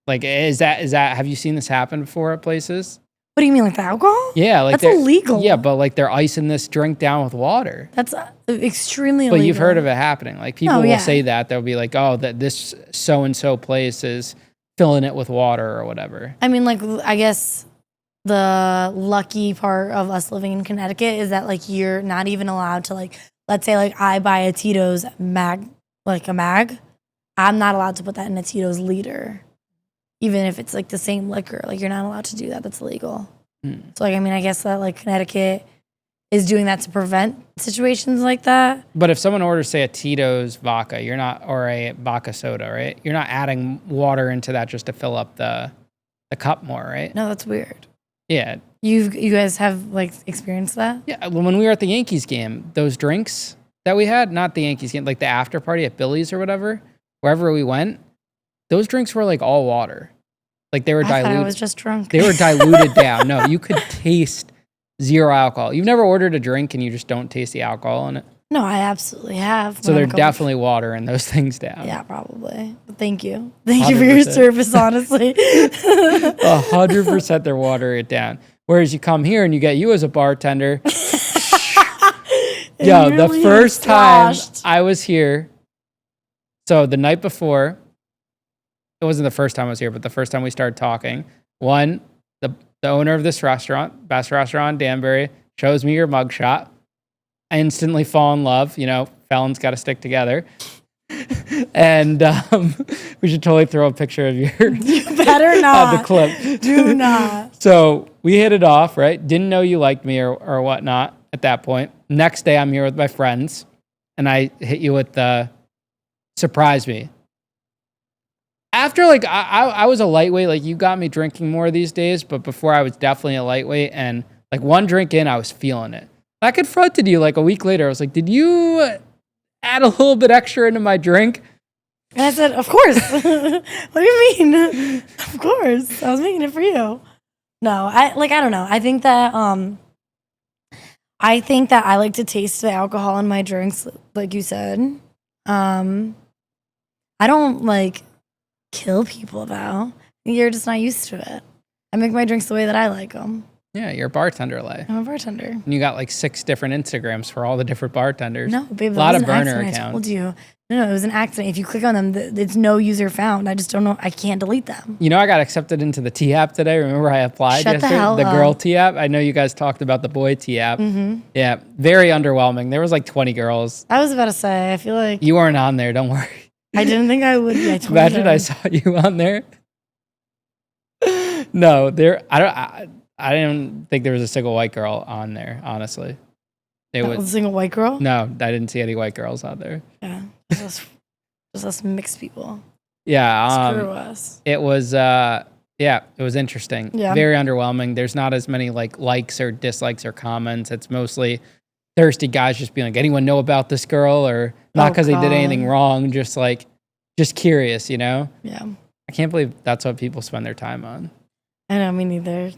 Like is that? Have you seen this happen before at places? What do you mean, like the alcohol? Yeah, like that's illegal. Yeah, but like they're icing this drink down with water. That's extremely illegal. But you've heard of it happening. Like people will say that they'll be like, "Oh, that this so and so place is filling it with water or whatever." I mean, like I guess the lucky part of us living in Connecticut is that like you're not even allowed to like, let's say like I buy a Tito's mag, like a mag, I'm not allowed to put that in a Tito's liter. Even if it's like the same liquor, like you're not allowed to do that. That's illegal. So like, I mean, I guess that like Connecticut is doing that to prevent situations like that. But if someone orders, say, a Tito's vodka, you're not, or a vodka soda, right? You're not adding water into that just to fill up the cup more, right? No, that's weird. Yeah. You guys have like experienced that? Yeah. When we were at the Yankees game, those drinks that we had, not the Yankees game, like the after party at Billy's or whatever, wherever we went, those drinks were like all water. Like they were diluted. I thought I was just drunk. They were diluted down. No, you could taste zero alcohol. You've never ordered a drink and you just don't taste the alcohol in it? No, I absolutely have. So there's definitely water in those things down. Yeah, probably. But thank you. Thank you for your service, honestly. 100% they're watering it down. Whereas you come here and you get you as a bartender. Yo, the first time I was here, so the night before, it wasn't the first time I was here, but the first time we started talking, the owner of this restaurant, best restaurant in Danbury, shows me your mugshot. I instantly fall in love. You know, felons got to stick together. And we should totally throw a picture of your you better not. on the clip. Do not. So we hit it off, right? Didn't know you liked me or whatnot at that point. Next day, I'm here with my friends, and I hit you with the surprise me. After, like, I was a lightweight. Like, you got me drinking more these days, but before I was definitely a lightweight. And, like, one drink in, I was feeling it. I confronted you, like, a week later. I was like, did you add a little bit extra into my drink? And I said, of course. What do you mean? Of course. I was making it for you. No, I don't know. I think that I like to taste the alcohol in my drinks, like you said. I don't, like, kill people, though. You're just not used to it. I make my drinks the way that I like them. Yeah, you're a bartender, like. I'm a bartender. And you got like 6 different Instagrams for all the different bartenders. No, babe, a lot of burner accident. accounts. I told you. No, it was an accident. If you click on them, it's no user found. I just don't know. I can't delete them. You know, I got accepted into the T app today. Remember, I applied yesterday. The girl T app. I know you guys talked about the boy T app. Mm-hmm. Yeah, very underwhelming. There was like 20 girls. I was about to say. I feel like you weren't on there. Don't worry. I didn't think I would be. Imagine I saw you on there. No, I didn't think there was a single white girl on there, honestly. Was a single white girl? No, I didn't see any white girls on there. Yeah, just us mixed people. Yeah. Screw us. It was, it was interesting. Yeah. Very underwhelming. There's not as many like likes or dislikes or comments. It's mostly thirsty guys just being like, anyone know about this girl? Or not because they did anything wrong, just curious, you know? Yeah. I can't believe that's what people spend their time on. I know, me neither.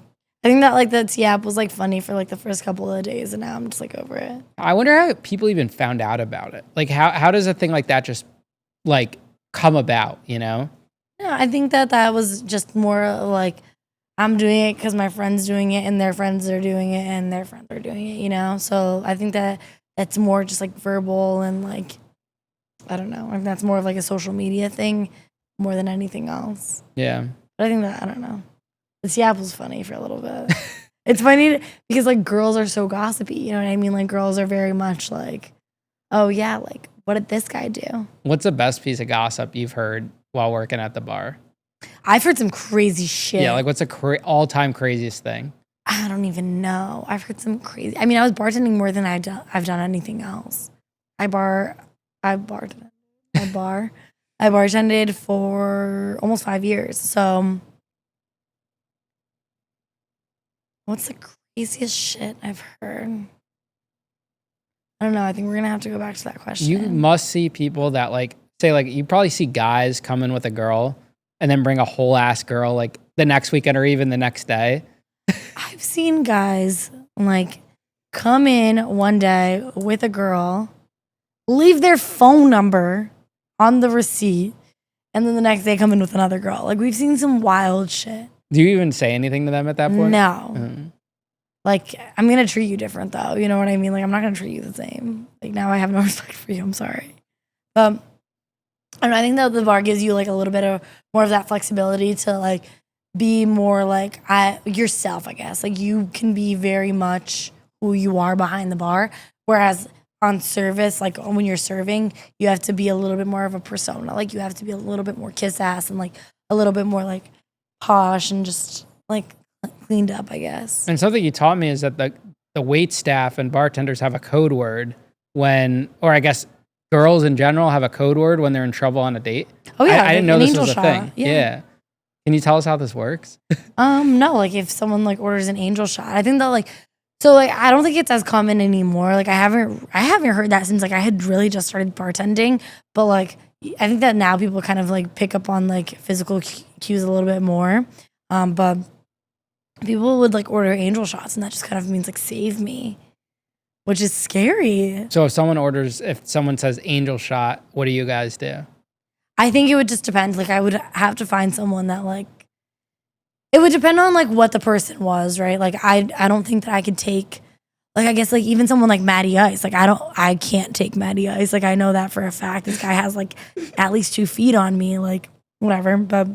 I think that like the tea app was like funny for like the first couple of days, and now I'm just like over it. I wonder how people even found out about it. Like how does a thing like that just like come about, you know? Yeah, I think that was just more like I'm doing it because my friend's doing it and their friends are doing it and their friends are doing it, you know? So I think that that's more just like verbal and like, I don't know. I think that's more of like a social media thing more than anything else. Yeah. But I think that, I don't know. The tea app was funny for a little bit. It's funny because like girls are so gossipy, you know what I mean? Like girls are very much like, oh yeah, like what did this guy do? What's the best piece of gossip you've heard while working at the bar? I've heard some crazy shit. Yeah, like what's the all-time craziest thing? I don't even know. I've heard some crazy. I mean, I was bartending more than I've done anything else. I bartended for almost 5 years. So, what's the craziest shit I've heard? I don't know. I think we're gonna have to go back to that question. You must see people that like say like you probably see guys come in with a girl and then bring a whole ass girl like the next weekend or even the next day. I've seen guys like come in one day with a girl, leave their phone number on the receipt, and then the next day come in with another girl. Like we've seen some wild shit. Do you even say anything to them at that point? No. Mm-hmm. Like, I'm going to treat you different, though. You know what I mean? Like, I'm not going to treat you the same. Like, now I have no respect for you. I'm sorry. I don't know. I think that the bar gives you, like, a little bit of more of that flexibility to, like, be more, like, yourself, I guess. Like, you can be very much who you are behind the bar. Whereas on service, like, when you're serving, you have to be a little bit more of a persona. Like, you have to be a little bit more kiss-ass and, like, a little bit more, like, posh and just, like, cleaned up, I guess. And something you taught me is that the wait staff and bartenders have a code word when, or I guess girls in general have a code word when they're in trouble on a date. Oh yeah, I didn't know this was a shot. thing. Yeah. Can you tell us how this works? No, like if someone like orders an angel shot, I think that like, so like I don't think it's as common anymore. Like I haven't heard that since like I had really just started bartending, but like I think that now people kind of like pick up on like physical cues a little bit more. But people would like order angel shots and that just kind of means like save me, which is scary. So if someone says angel shot, what do you guys do? I think it would just depend. Like I would have to find someone that like, it would depend on like what the person was, right? Like I don't think that I could take, like I guess like even someone like Matty Ice, like I can't take Matty Ice. Like I know that for a fact. This guy has like at least 2 feet on me, like whatever, but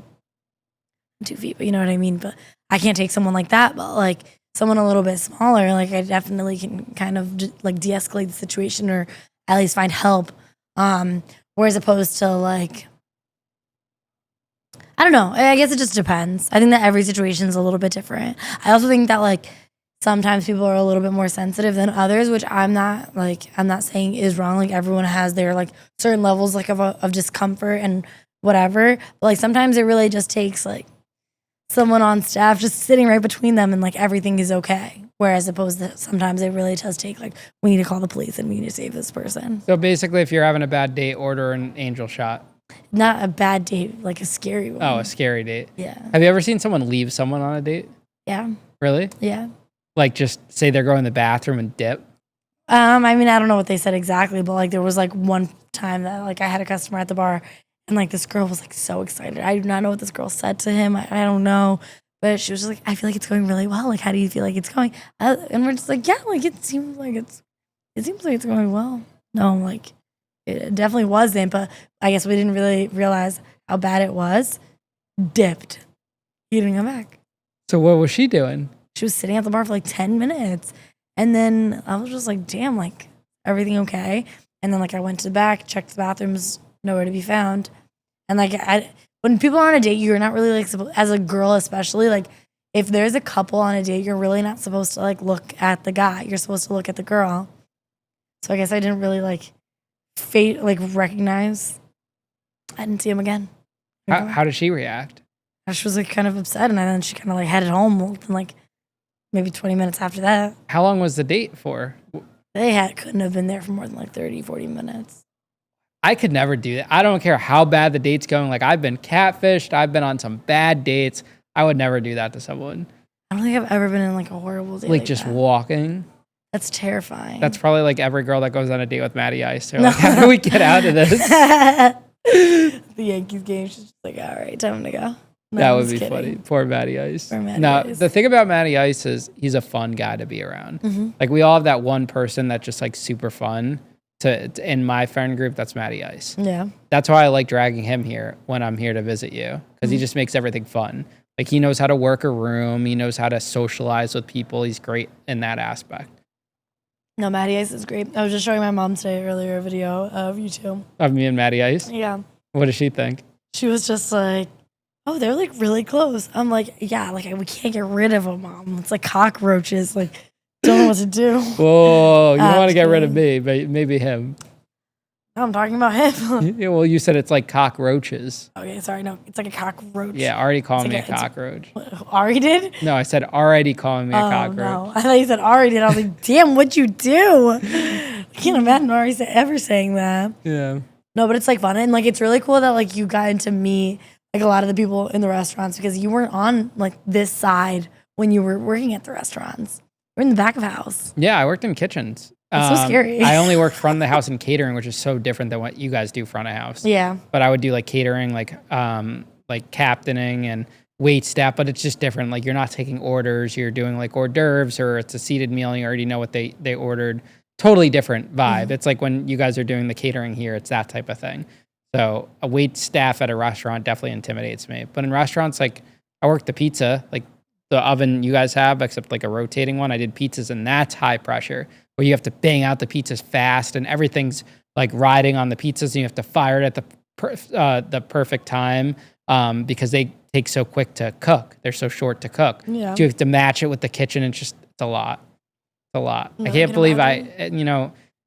2 feet, but you know what I mean? But I can't take someone like that, but like someone a little bit smaller, like I definitely can kind of like de-escalate the situation or at least find help. Whereas opposed to like, I don't know. I guess it just depends. I think that every situation is a little bit different. I also think that like sometimes people are a little bit more sensitive than others, which I'm not saying is wrong. Like everyone has their like certain levels like of discomfort and whatever. But like sometimes it really just takes like someone on staff just sitting right between them and like everything is okay. Whereas opposed to sometimes it really does take like we need to call the police and we need to save this person. So basically if you're having a bad date, order an angel shot. Not a bad date, like a scary one. Oh, a scary date. Yeah. Have you ever seen someone leave someone on a date? Yeah. Really? Yeah. Like just say they're going to the bathroom and dip? I mean, I don't know what they said exactly, but like there was like one time that like I had a customer at the bar and like this girl was like so excited. I do not know what this girl said to him. I don't know. But she was just like, I feel like it's going really well. Like, how do you feel like it's going? And we're just like, yeah, like it seems like it's going well. No, like it definitely wasn't, but I guess we didn't really realize how bad it was. Dipped. He didn't come back. So what was she doing? She was sitting at the bar for like 10 minutes. And then I was just like, damn, like everything okay? And then like I went to the back, checked the bathrooms, nowhere to be found. And like when people are on a date, you're not really like, as a girl especially, like if there's a couple on a date, you're really not supposed to like look at the guy. You're supposed to look at the girl. So I guess I didn't really like recognize. I didn't see him again. How did she react? She was like kind of upset, and then she kind of like headed home and like maybe 20 minutes after that. How long was the date for? They couldn't have been there for more than like 30, 40 minutes. I could never do that. I don't care how bad the date's going. Like, I've been catfished. I've been on some bad dates. I would never do that to someone. I don't think I've ever been in like a horrible date. Like just walking. That's terrifying. That's probably like every girl that goes on a date with Matty Ice. They're like, how do we get out of this? The Yankees game, she's just like, all right, time to go. No, that would be funny. Poor Matty Ice. Ice. The thing about Matty Ice is he's a fun guy to be around. Mm-hmm. Like, we all have that one person that's just like super fun. In my friend group, that's Matty Ice. Yeah. That's why I like dragging him here when I'm here to visit you, because he just makes everything fun. Like, he knows how to work a room. He knows how to socialize with people. He's great in that aspect. No, Matty Ice is great. I was just showing my mom today earlier a video of you two. Of me and Matty Ice? Yeah. What does she think? She was just like, oh, they're like really close. I'm like, yeah, like we can't get rid of them, Mom. It's like cockroaches. Like, don't know what to do. Whoa, you don't want to get rid of me, but maybe him. I'm talking about him. Yeah, well, you said it's like cockroaches. Okay, sorry. No, it's like a cockroach. Yeah, already calling me a cockroach. Ari did? No, I said already calling me a cockroach. No. I thought you said Ari did. I was like, damn, what'd you do? I can't imagine Ari ever saying that. Yeah. No, but it's like fun. And like, it's really cool that like you got to meet like a lot of the people in the restaurants, because you weren't on like this side when you were working at the restaurants. We're in the back of house. Yeah, I worked in kitchens. That's so scary. I only worked front of the house and catering, which is so different than what you guys do front of house. Yeah. But I would do like catering, like captaining and wait staff, but it's just different. Like, you're not taking orders, you're doing like hors d'oeuvres, or it's a seated meal and you already know what they ordered. Totally different vibe. Mm-hmm. It's like when you guys are doing the catering here, it's that type of thing. So a wait staff at a restaurant definitely intimidates me. But in restaurants, like, I worked the pizza, like the oven you guys have, except like a rotating one. I did pizzas, and that's high pressure, where you have to bang out the pizzas fast and everything's like riding on the pizzas, and you have to fire it at the perfect time because they take so quick to cook. They're so short to cook. Yeah. So you have to match it with the kitchen. It's a lot. It's a lot. No, I can't believe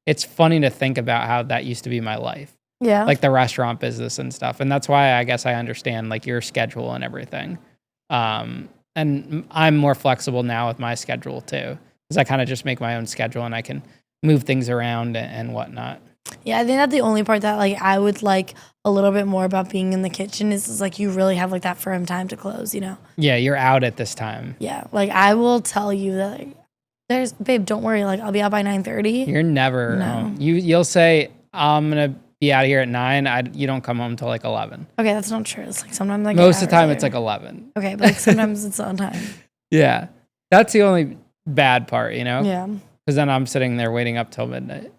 it's funny to think about how that used to be my life. Yeah. Like the restaurant business and stuff. And that's why I guess I understand like your schedule and everything. And I'm more flexible now with my schedule too, because I kind of just make my own schedule and I can move things around and whatnot. Yeah, I think that's the only part that like I would like a little bit more about being in the kitchen is like you really have like that firm time to close, you know? Yeah, you're out at this time. Yeah, like I will tell you that like, babe, don't worry, like I'll be out by 9:30. You're never home. You'll say, I'm going to be out of here at 9. You don't come home till like 11. Okay, that's not true. It's like sometimes like most of the time it's like 11. Okay, but like sometimes it's on time. Yeah, that's the only bad part, you know? Yeah. Because then I'm sitting there waiting up till midnight.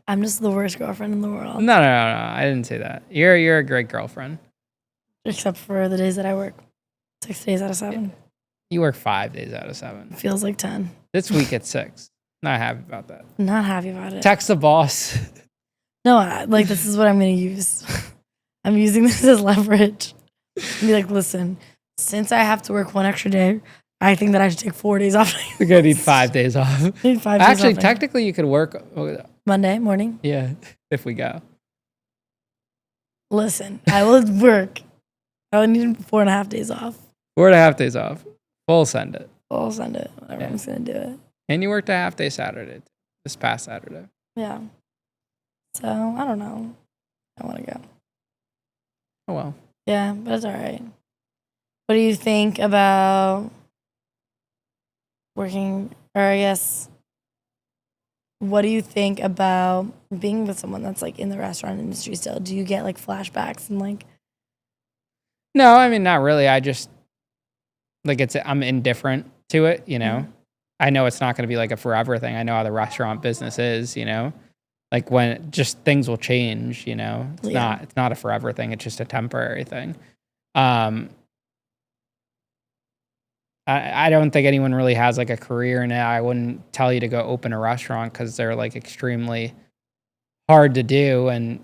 I'm just the worst girlfriend in the world. No. I didn't say that. You're a great girlfriend. Except for the days that I work. 6 days out of 7. You work 5 days out of 7. Feels like 10. This week it's 6. Not happy about that. Not happy about it. Text the boss. No, like this is what I'm going to use. I'm using this as leverage. Be like, listen, since I have to work one extra day, I think that I should take 4 days off. You're going to need 5 days off. Need 5 days Actually, off technically you could work Monday morning. Yeah, if we go. Listen, I will work. I would need 4.5 days off. 4.5 days off. We'll send it. We'll send it. Whatever, I'm just going to do it. And you worked a half day Saturday, this past Saturday. Yeah. So, I don't know. I want to go. Oh, well. Yeah, but it's all right. What do you think about working, or I guess, what do you think about being with someone that's like in the restaurant industry still? Do you get like flashbacks and like? No, I mean, not really. I just, like, I'm indifferent to it, you know? Mm-hmm. I know it's not going to be like a forever thing. I know how the restaurant business is, you know? Like when just things will change, you know? It's not a forever thing. It's just a temporary thing. I don't think anyone really has like a career in it. I wouldn't tell you to go open a restaurant because they're like extremely hard to do. And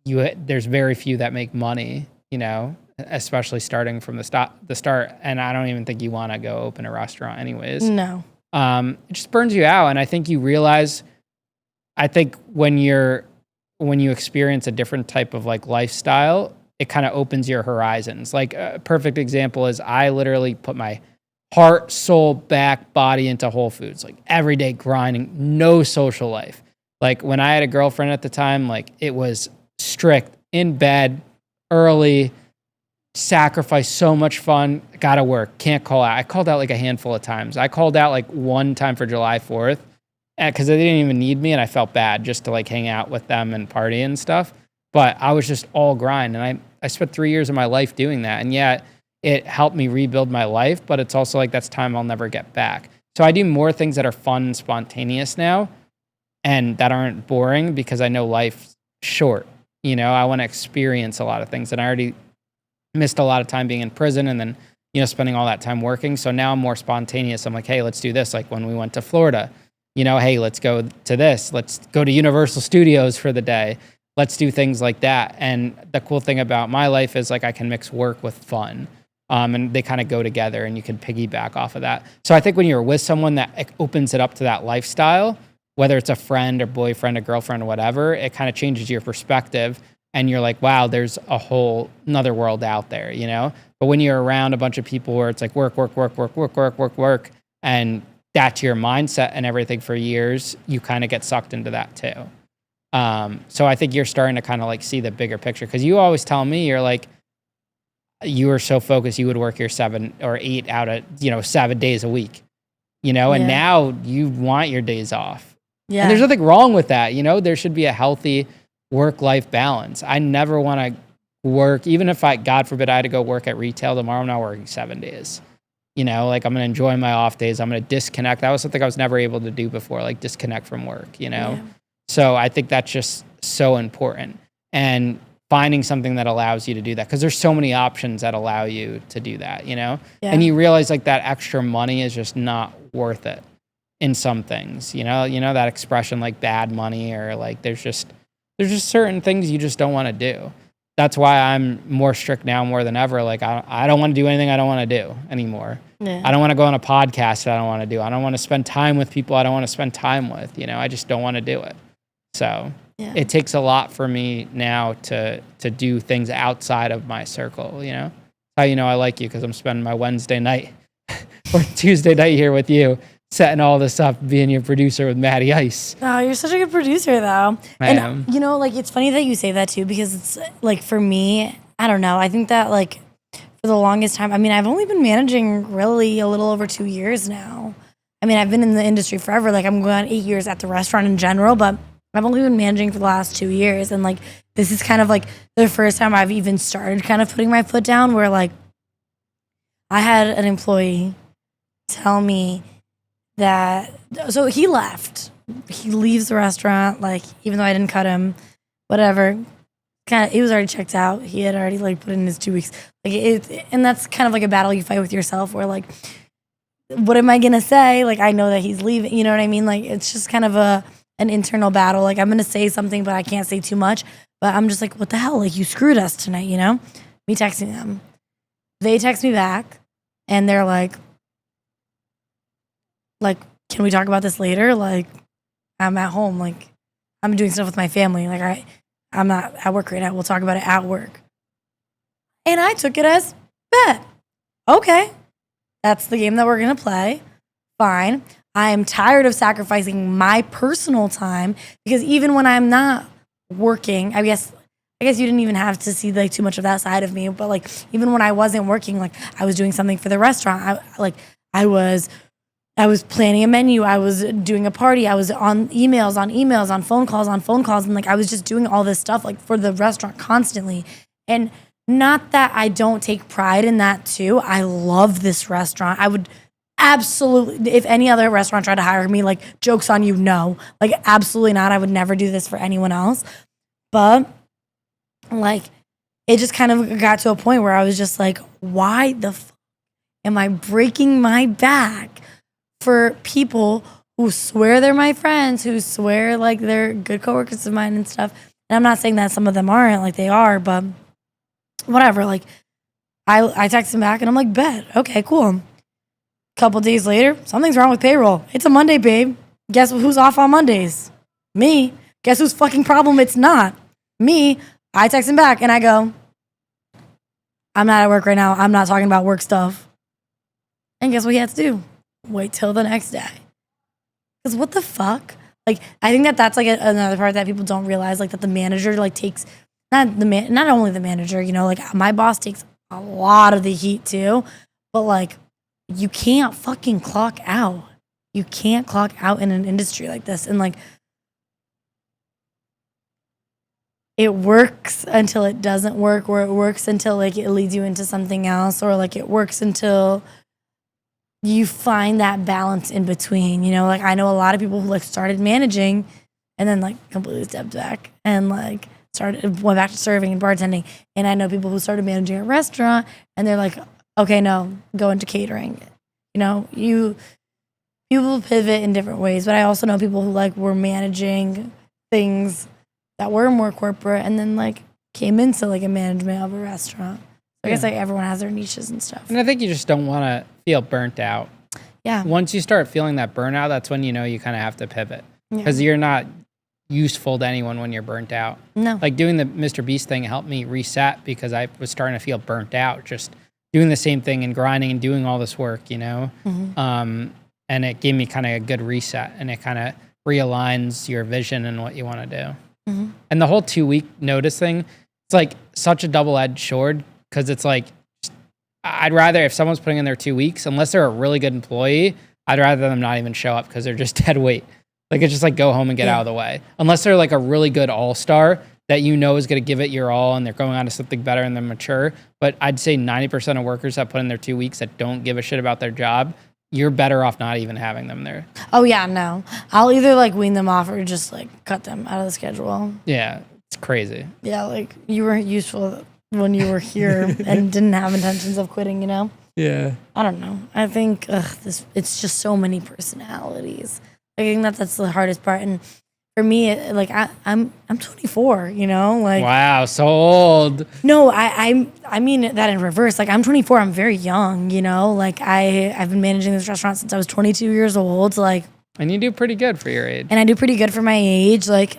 there's very few that make money, you know? Especially starting from the start, and I don't even think you want to go open a restaurant anyways. No. It just burns you out, and I think you realize, I think when you're when you experience a different type of like lifestyle, it kind of opens your horizons. Like a perfect example is I literally put my heart, soul, back, body into Whole Foods, like every day grinding, no social life. Like when I had a girlfriend at the time, like it was strict, in bed, early, sacrifice, so much fun, gotta work, can't call out. I called out like a handful of times. I called out like one time for July 4th because they didn't even need me and I felt bad just to like hang out with them and party and stuff. But I was just all grind, and I spent 3 years of my life doing that. And yet it helped me rebuild my life, but it's also like that's time I'll never get back. So I do more things that are fun and spontaneous now and that aren't boring because I know life's short. You know, I want to experience a lot of things, and I already missed a lot of time being in prison and then, you know, spending all that time working. So now I'm more spontaneous. I'm like, hey, let's do this. Like when we went to Florida, you know, hey, let's go to this. Let's go to Universal Studios for the day. Let's do things like that. And the cool thing about my life is like I can mix work with fun. And they kind of go together and you can piggyback off of that. So I think when you're with someone that opens it up to that lifestyle, whether it's a friend or boyfriend or girlfriend or whatever, it kind of changes your perspective. And you're like, wow, there's a whole another world out there, you know? But when you're around a bunch of people where it's like work, and that's your mindset and everything for years, you kind of get sucked into that too. So I think you're starting to kind of like see the bigger picture, because you always tell me, you're like, you were so focused, you would work your 7 or 8 out of, 7 days a week, and now you want your days off. Yeah. And there's nothing wrong with that. There should be a healthy work-life balance. I never want to work, even if God forbid I had to go work at retail tomorrow, I'm not working 7 days. Like I'm going to enjoy my off days. I'm going to disconnect. That was something I was never able to do before, like disconnect from work, Yeah. So I think that's just so important. And finding something that allows you to do that, because there's so many options that allow you to do that, Yeah. And you realize like that extra money is just not worth it in some things, that expression like bad money, or like there's just certain things you just don't want to do. That's why I'm more strict now more than ever. Like I don't want to do anything I don't want to do anymore. Yeah. I don't want to go on a podcast that I don't want to do. I don't want to spend time with people I don't want to spend time with. I just don't want to do it. So it takes a lot for me now to do things outside of my circle. How I like you, because I'm spending my Wednesday night or Tuesday night here with you, setting all this up, being your producer with Maddie Ice. Oh, you're such a good producer, though. I am. Like, it's funny that you say that, too, because it's, like, for me, I don't know. I think that, like, for the longest time, I've only been managing really a little over 2 years now. I've been in the industry forever. Like, I'm going on 8 years at the restaurant in general, but I've only been managing for the last 2 years. And, like, this is kind of, like, the first time I've even started kind of putting my foot down, where, like, I had an employee tell me that, so he left. He leaves the restaurant, like, even though I didn't cut him, whatever. He was already checked out. He had already, like, put in his 2 weeks. Like, and that's kind of like a battle you fight with yourself, where, like, what am I gonna say? Like, I know that he's leaving. You know what I mean? Like, it's just kind of an internal battle. Like, I'm gonna say something, but I can't say too much. But I'm just like, what the hell? Like, you screwed us tonight, Me texting them. They text me back, and they're like, can we talk about this later? Like, I'm at home. Like, I'm doing stuff with my family. Like, I'm not at work right now. We'll talk about it at work. And I took it as, bet. Okay. That's the game that we're going to play. Fine. I am tired of sacrificing my personal time, because even when I'm not working, I guess you didn't even have to see like too much of that side of me, but like even when I wasn't working, like I was doing something for the restaurant. I was planning a menu. I was doing a party. I was on emails, on phone calls. And like, I was just doing all this stuff like for the restaurant constantly. And not that I don't take pride in that too. I love this restaurant. I would absolutely, if any other restaurant tried to hire me, like, joke's on you, no. Like, absolutely not. I would never do this for anyone else. But like, it just kind of got to a point where I was just like, why the fuck am I breaking my back for people who swear they're my friends, who swear like they're good coworkers of mine and stuff? And I'm not saying that some of them aren't, like they are, but whatever. Like, I text him back and I'm like, bet. Okay, cool. Couple days later, something's wrong with payroll. It's a Monday, babe. Guess who's off on Mondays? Me. Guess whose fucking problem it's not? Me. I text him back and I go, I'm not at work right now. I'm not talking about work stuff. And guess what he had to do? Wait till the next day. Because what the fuck? Like, I think that's like another part that people don't realize, like that the manager like takes, not only the manager, you know, like my boss takes a lot of the heat too, but like you can't fucking clock out. You can't clock out in an industry like this. And like, it works until it doesn't work, or it works until like it leads you into something else, or like it works until you find that balance in between, you know? Like I know a lot of people who like started managing and then like completely stepped back and like went back to serving and bartending. And I know people who started managing a restaurant and they're like, okay, no, go into catering. You know, people pivot in different ways, but I also know people who like were managing things that were more corporate and then like came into like a management of a restaurant. I guess like everyone has their niches and stuff. And I think you just don't want to feel burnt out. Yeah. Once you start feeling that burnout, that's when you know you kind of have to pivot. Because you're not useful to anyone when you're burnt out. No. Like doing the Mr. Beast thing helped me reset because I was starting to feel burnt out. Just doing the same thing and grinding and doing all this work, you know? And it gave me kind of a good reset and it kind of realigns your vision and what you want to do. And the whole 2-week notice thing, it's like such a double-edged sword. Because it's like, I'd rather, if someone's putting in their 2 weeks, unless they're a really good employee, I'd rather them not even show up because they're just dead weight. Like, it's just like, go home and get out of the way. Unless they're like a really good all-star that you know is going to give it your all and they're going on to something better and they're mature. But I'd say 90% of workers that put in their 2 weeks that don't give a shit about their job, you're better off not even having them there. Oh, yeah, no. I'll either like wean them off or just like cut them out of the schedule. Yeah, it's crazy. Yeah, like you weren't useful when you were here and didn't have intentions of quitting, you know? Yeah. I don't know. I think it's just so many personalities. I think that's the hardest part. And for me, like I'm 24, you know? Like wow, so old. No, I mean that in reverse. Like I'm 24, I'm very young, you know? Like I've been managing this restaurant since I was 22 years old. Like, and you do pretty good for your age. And I do pretty good for my age. Like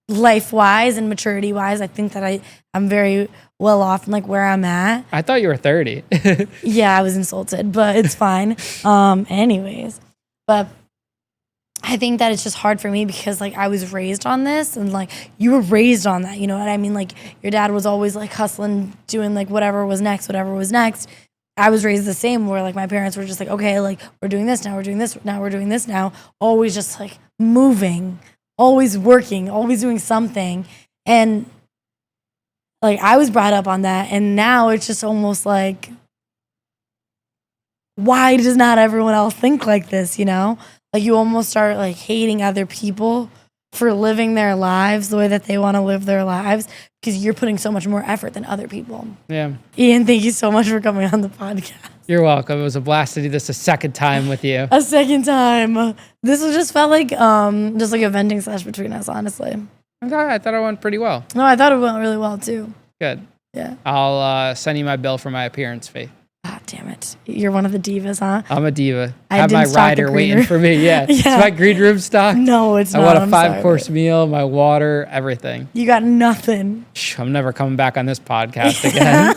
life-wise and maturity-wise, I think that I'm very well off in like where I'm at. I thought you were 30. Yeah, I was insulted, but it's fine. Anyways, but I think that it's just hard for me because like I was raised on this and like you were raised on that, you know what I mean? Like your dad was always like hustling, doing like whatever was next. I was raised the same where like my parents were just like, okay, like we're doing this now, we're doing this now, we're doing this now. Always just like moving. Always working, always doing something. And like I was brought up on that. And now it's just almost like, why does not everyone else think like this, you know? Like you almost start like hating other people for living their lives the way that they want to live their lives because you're putting so much more effort than other people. Yeah. Ian, thank you so much for coming on the podcast. You're welcome. It was a blast to do this a second time with you. A second time. This just felt like just like a venting session between us, honestly. I thought it went pretty well. No, I thought it went really well too. Good. Yeah. I'll send you my bill for my appearance fee. Ah, damn it. You're one of the divas, huh? I'm a diva. I have my didn't stock the rider green waiting for me. Yeah. Yeah. It's my green room stock. No, it's not. I want a I'm 5-course sorry. meal, my water, everything. You got nothing. I'm never coming back on this podcast again.